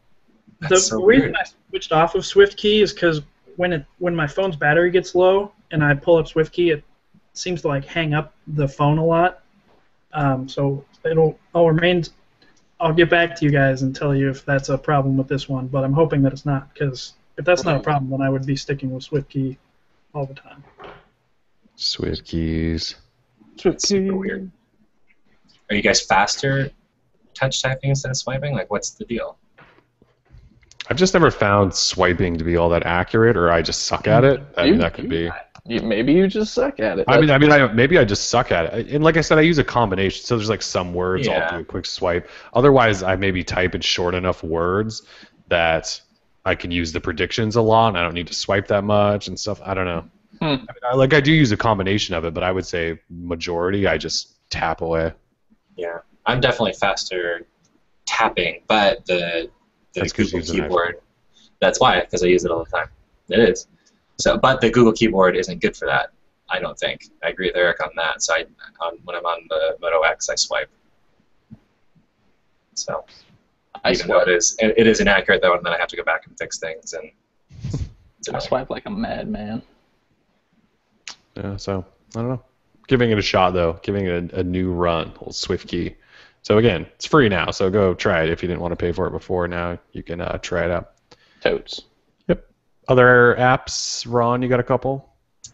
the reason I switched off of SwiftKey is because when my phone's battery gets low and I pull up SwiftKey, it seems to like hang up the phone a lot. So I'll get back to you guys and tell you if that's a problem with this one, but I'm hoping that it's not, because if that's not a problem, then I would be sticking with SwiftKey all the time. SwiftKeys. That's super weird. Are you guys faster touch typing instead of swiping? Like, what's the deal? I've just never found swiping to be all that accurate, or I just suck at it. I mean, that could be. Maybe you just suck at it. Maybe I just suck at it. And like I said, I use a combination. So there's like some words I'll do a quick swipe. Otherwise, I maybe type in short enough words that I can use the predictions a lot, and I don't need to swipe that much and stuff. I don't know. I mean, I do use a combination of it, but I would say majority I just tap away. Yeah, I'm definitely faster tapping, but the Google keyboard. That's why, because I use it all the time. It is. So, but the Google keyboard isn't good for that. I don't think. I agree with Eric on that. So when I'm on the Moto X, I swipe. So even though it is inaccurate though, and then I have to go back and fix things, and I swipe like a madman. Yeah. So I don't know. Giving it a shot though. Giving it a new run. Old SwiftKey. So again, it's free now. So go try it if you didn't want to pay for it before. Now you can try it out. Totes. Yep. Other apps, Ron? You got a couple?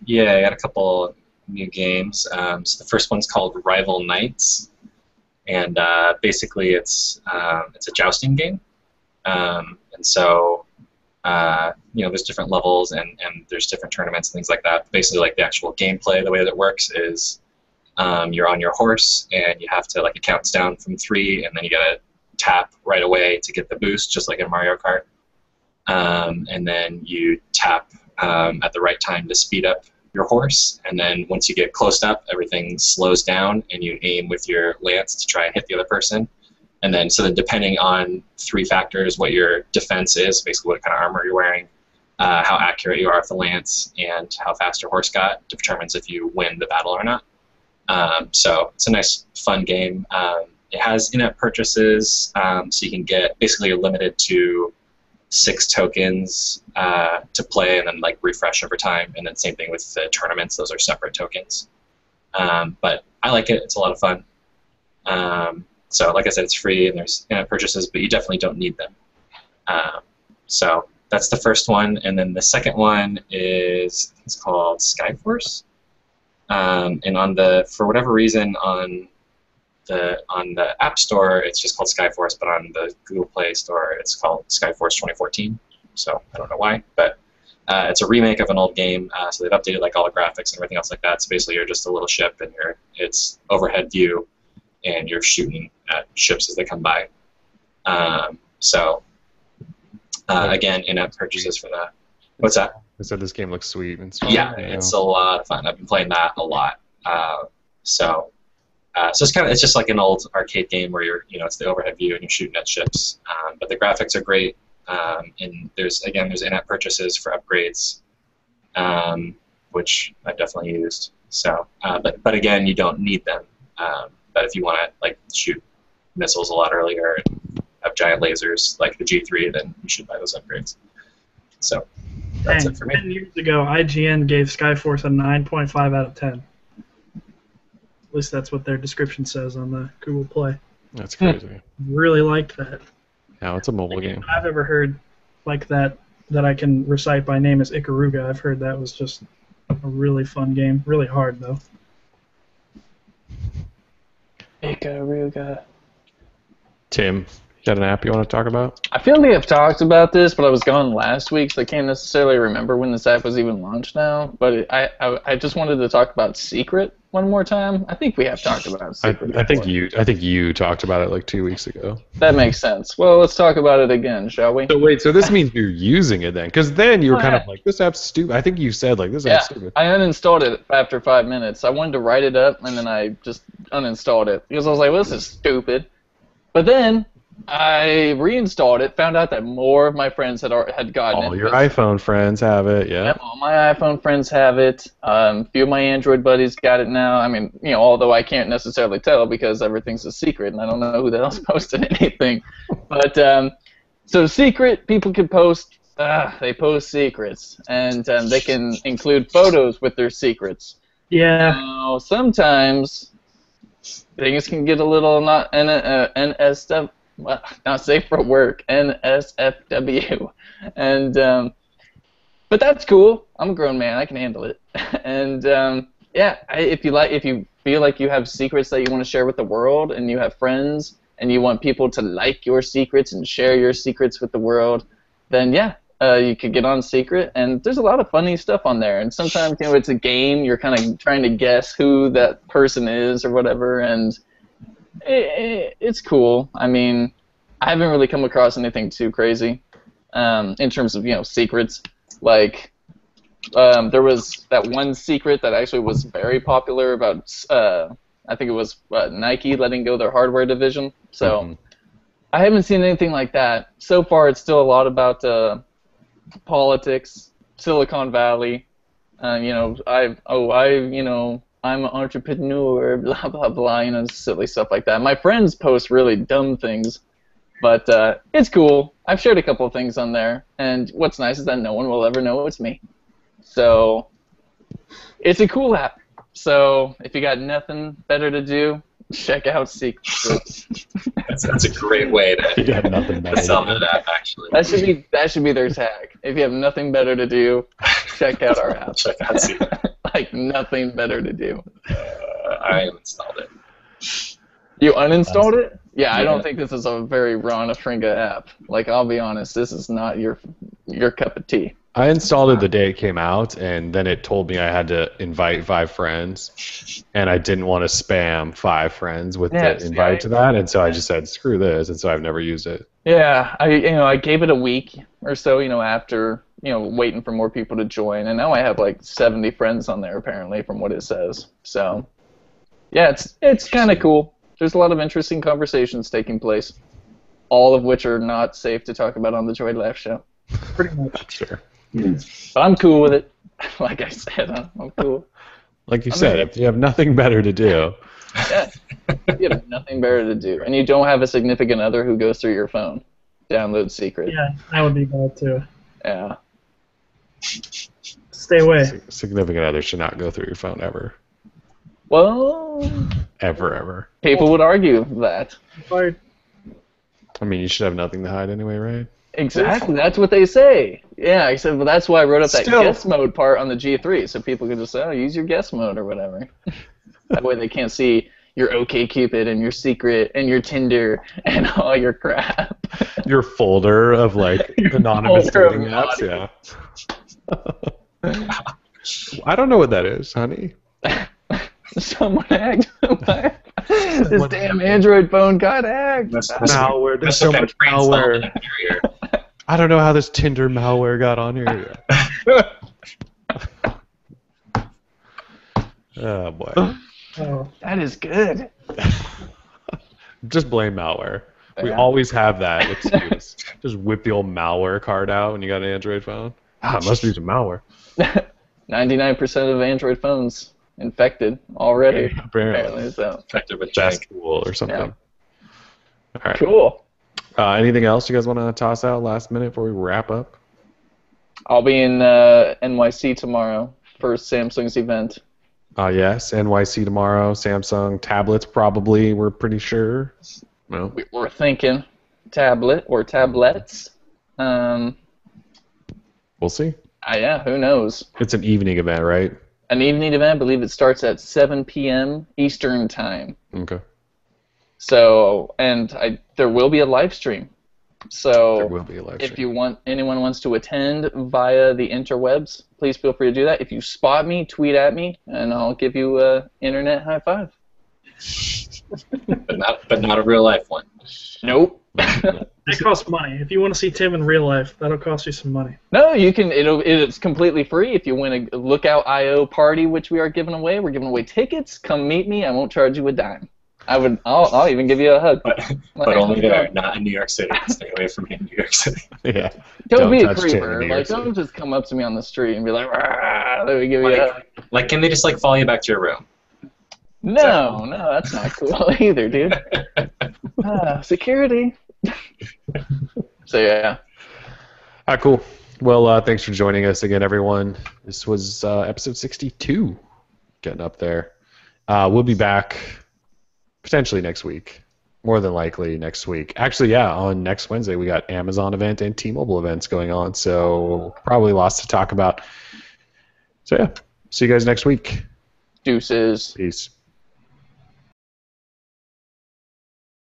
Yeah, I got a couple new games. So the first one's called Rival Knights, and basically it's a jousting game. And so there's different levels and there's different tournaments and things like that. Basically, like the actual gameplay, the way that it works is you're on your horse and you have to it counts down from 3, and then you gotta tap right away to get the boost, just like in Mario Kart. And then you tap at the right time to speed up your horse, and then once you get close up, everything slows down, and you aim with your lance to try and hit the other person. And then, so then depending on 3 factors, what your defense is, basically what kind of armor you're wearing, how accurate you are with the lance, and how fast your horse got, determines if you win the battle or not. So it's a nice, fun game. It has in-app purchases, so you can get, basically you're limited to 6 tokens to play, and then refresh over time. And then same thing with the tournaments; those are separate tokens. But I like it; it's a lot of fun. So, like I said, it's free and there's in-app purchases, but you definitely don't need them. So that's the first one, and then the second one is it's called Skyforce. And for whatever reason on the App Store, it's just called Skyforce, but on the Google Play Store, it's called Skyforce 2014. So I don't know why, but It's a remake of an old game, so they've updated like all the graphics and everything else like that. So basically, you're just a little ship, and it's overhead view, and you're shooting at ships as they come by. Again, in-app purchases for that. What's that? I said this game looks sweet and stuff. Yeah, it's a lot of fun. I've been playing that a lot. So it's just like an old arcade game where it's the overhead view and you're shooting at ships. But the graphics are great. And there's in-app purchases for upgrades, which I've definitely used. So, but again, you don't need them. But if you want to like shoot missiles a lot earlier and have giant lasers like the G3, then you should buy those upgrades. So that's it for me. 10 years ago, IGN gave Skyforce a 9.5 out of 10. At least that's what their description says on the Google Play. That's crazy. Really liked that. Yeah, it's a mobile game. I've ever heard like that I can recite by name is Ikaruga. I've heard that was just a really fun game. Really hard, though. Ikaruga. Tim, you got an app you want to talk about? I feel like I've talked about this, but I was gone last week, so I can't necessarily remember when this app was even launched now. But I just wanted to talk about Secret one more time. I think we have talked about Secret. I think you talked about it like 2 weeks ago. That makes sense. Well, let's talk about it again, shall we? So wait, so this means you're using it then? Because then you were kind of like, this app's stupid. I think you said like, this app's stupid. I uninstalled it after 5 minutes. I wanted to write it up, and then I just uninstalled it because I was like, well, this is stupid. But then I reinstalled it, found out that more of my friends had gotten it. All your iPhone friends have it, yeah. Yep, all my iPhone friends have it. A few of my Android buddies got it now. I mean, although I can't necessarily tell because everything's a secret and I don't know who the hell's posted anything. But so Secret, people can post. They post secrets, and they can include photos with their secrets. Yeah. Now, sometimes things can get a little not safe for work, NSFW, and but that's cool. I'm a grown man, I can handle it. And if you feel like you have secrets that you want to share with the world, and you have friends, and you want people to like your secrets and share your secrets with the world, then you could get on Secret, and there's a lot of funny stuff on there. And sometimes it's a game, you're kind of trying to guess who that person is or whatever, and it's cool. I mean, I haven't really come across anything too crazy in terms of secrets. Like there was that one secret that actually was very popular about I think it was Nike letting go their hardware division. So I haven't seen anything like that so far. It's still a lot about politics, Silicon Valley. I'm an entrepreneur, blah, blah, blah, silly stuff like that. My friends post really dumb things, but it's cool. I've shared a couple of things on there, and what's nice is that no one will ever know it's me. So it's a cool app. So if you got nothing better to do, check out Secret. That's a great way to sell that app, actually. That should be their tag. If you have nothing better to do, check out our app. Check out Secret. Like nothing better to do. I uninstalled it. You uninstalled it? Yeah, I don't think this is a very Ron Afringa app. Like, I'll be honest, this is not your cup of tea. I installed it the day it came out, and then it told me I had to invite 5 friends, and I didn't want to spam 5 friends with the invite to that, and so I just said, screw this, and so I've never used it. Yeah, I gave it a week or so, after, waiting for more people to join, and now I have like 70 friends on there apparently from what it says. So, yeah, it's kind of cool. There's a lot of interesting conversations taking place, all of which are not safe to talk about on the Droid Laugh Show. Pretty much. Sure. But I'm cool with it. Like I said, I'm cool. Like you said, if you have nothing better to do. Yeah, if you have nothing better to do, and you don't have a significant other who goes through your phone, download Secret. Yeah, that would be bad too. Yeah. Stay away. Significant other should not go through your phone ever. Well, Ever. People would argue that. I mean, you should have nothing to hide anyway, right? Exactly, that's what they say. Yeah, I said, well, that's why I wrote up that guest mode part on the G3, so people can just say, use your guest mode or whatever. That way they can't see your OkCupid and your Secret and your Tinder and all your crap. Your folder of, like, anonymous dating apps, yeah. I don't know what that is, honey. Someone hacked this damn Android phone got hacked. Malware. There's so much malware. I don't know how this Tinder malware got on here yet. Oh boy. Oh. That is good. Just blame malware. We Yeah. always have that excuse. Just whip the old malware card out when you got an Android phone. Ah, it must be some malware. 99% of Android phones infected already. Apparently. So. Infected with Best jank. tool or something. Yeah. All right. Cool. Anything else you guys want to toss out last minute before we wrap up? I'll be in NYC tomorrow for Samsung's event. Yes, NYC tomorrow. Samsung tablets probably. We're pretty sure. No. We're thinking tablet or tablets. We'll see. Yeah, who knows? It's an evening event, right? An evening event. I believe it starts at 7 p.m. Eastern time. Okay. So, there will be a live stream. So, There will be a live if stream. anyone wants to attend via the interwebs, please feel free to do that. If you spot me, tweet at me, and I'll give you a internet high five. but not a real life one. Nope. It costs money. If you want to see Tim in real life, that'll cost you some money. No, you can. It's completely free. If you win a Lookout IO party, which we are giving away, we're giving away tickets. Come meet me. I won't charge you a dime. I'll even give you a hug. But only there, not in New York City. Stay away from me in New York City. Yeah. Don't be a touch Tim in creeper. New York Like, City. don't just come up to me on the street and be like, "Rah, let me give you a hug." Like, can they just like follow you back to your room? No, that's not cool either, dude. Security. So yeah. Ah, cool. Well, thanks for joining us again, everyone. This was episode 62. Getting up there. We'll be back potentially next week. More than likely next week. Actually, yeah, on next Wednesday we got Amazon event and T-Mobile events going on, so probably lots to talk about. So yeah, see you guys next week. Deuces. Peace.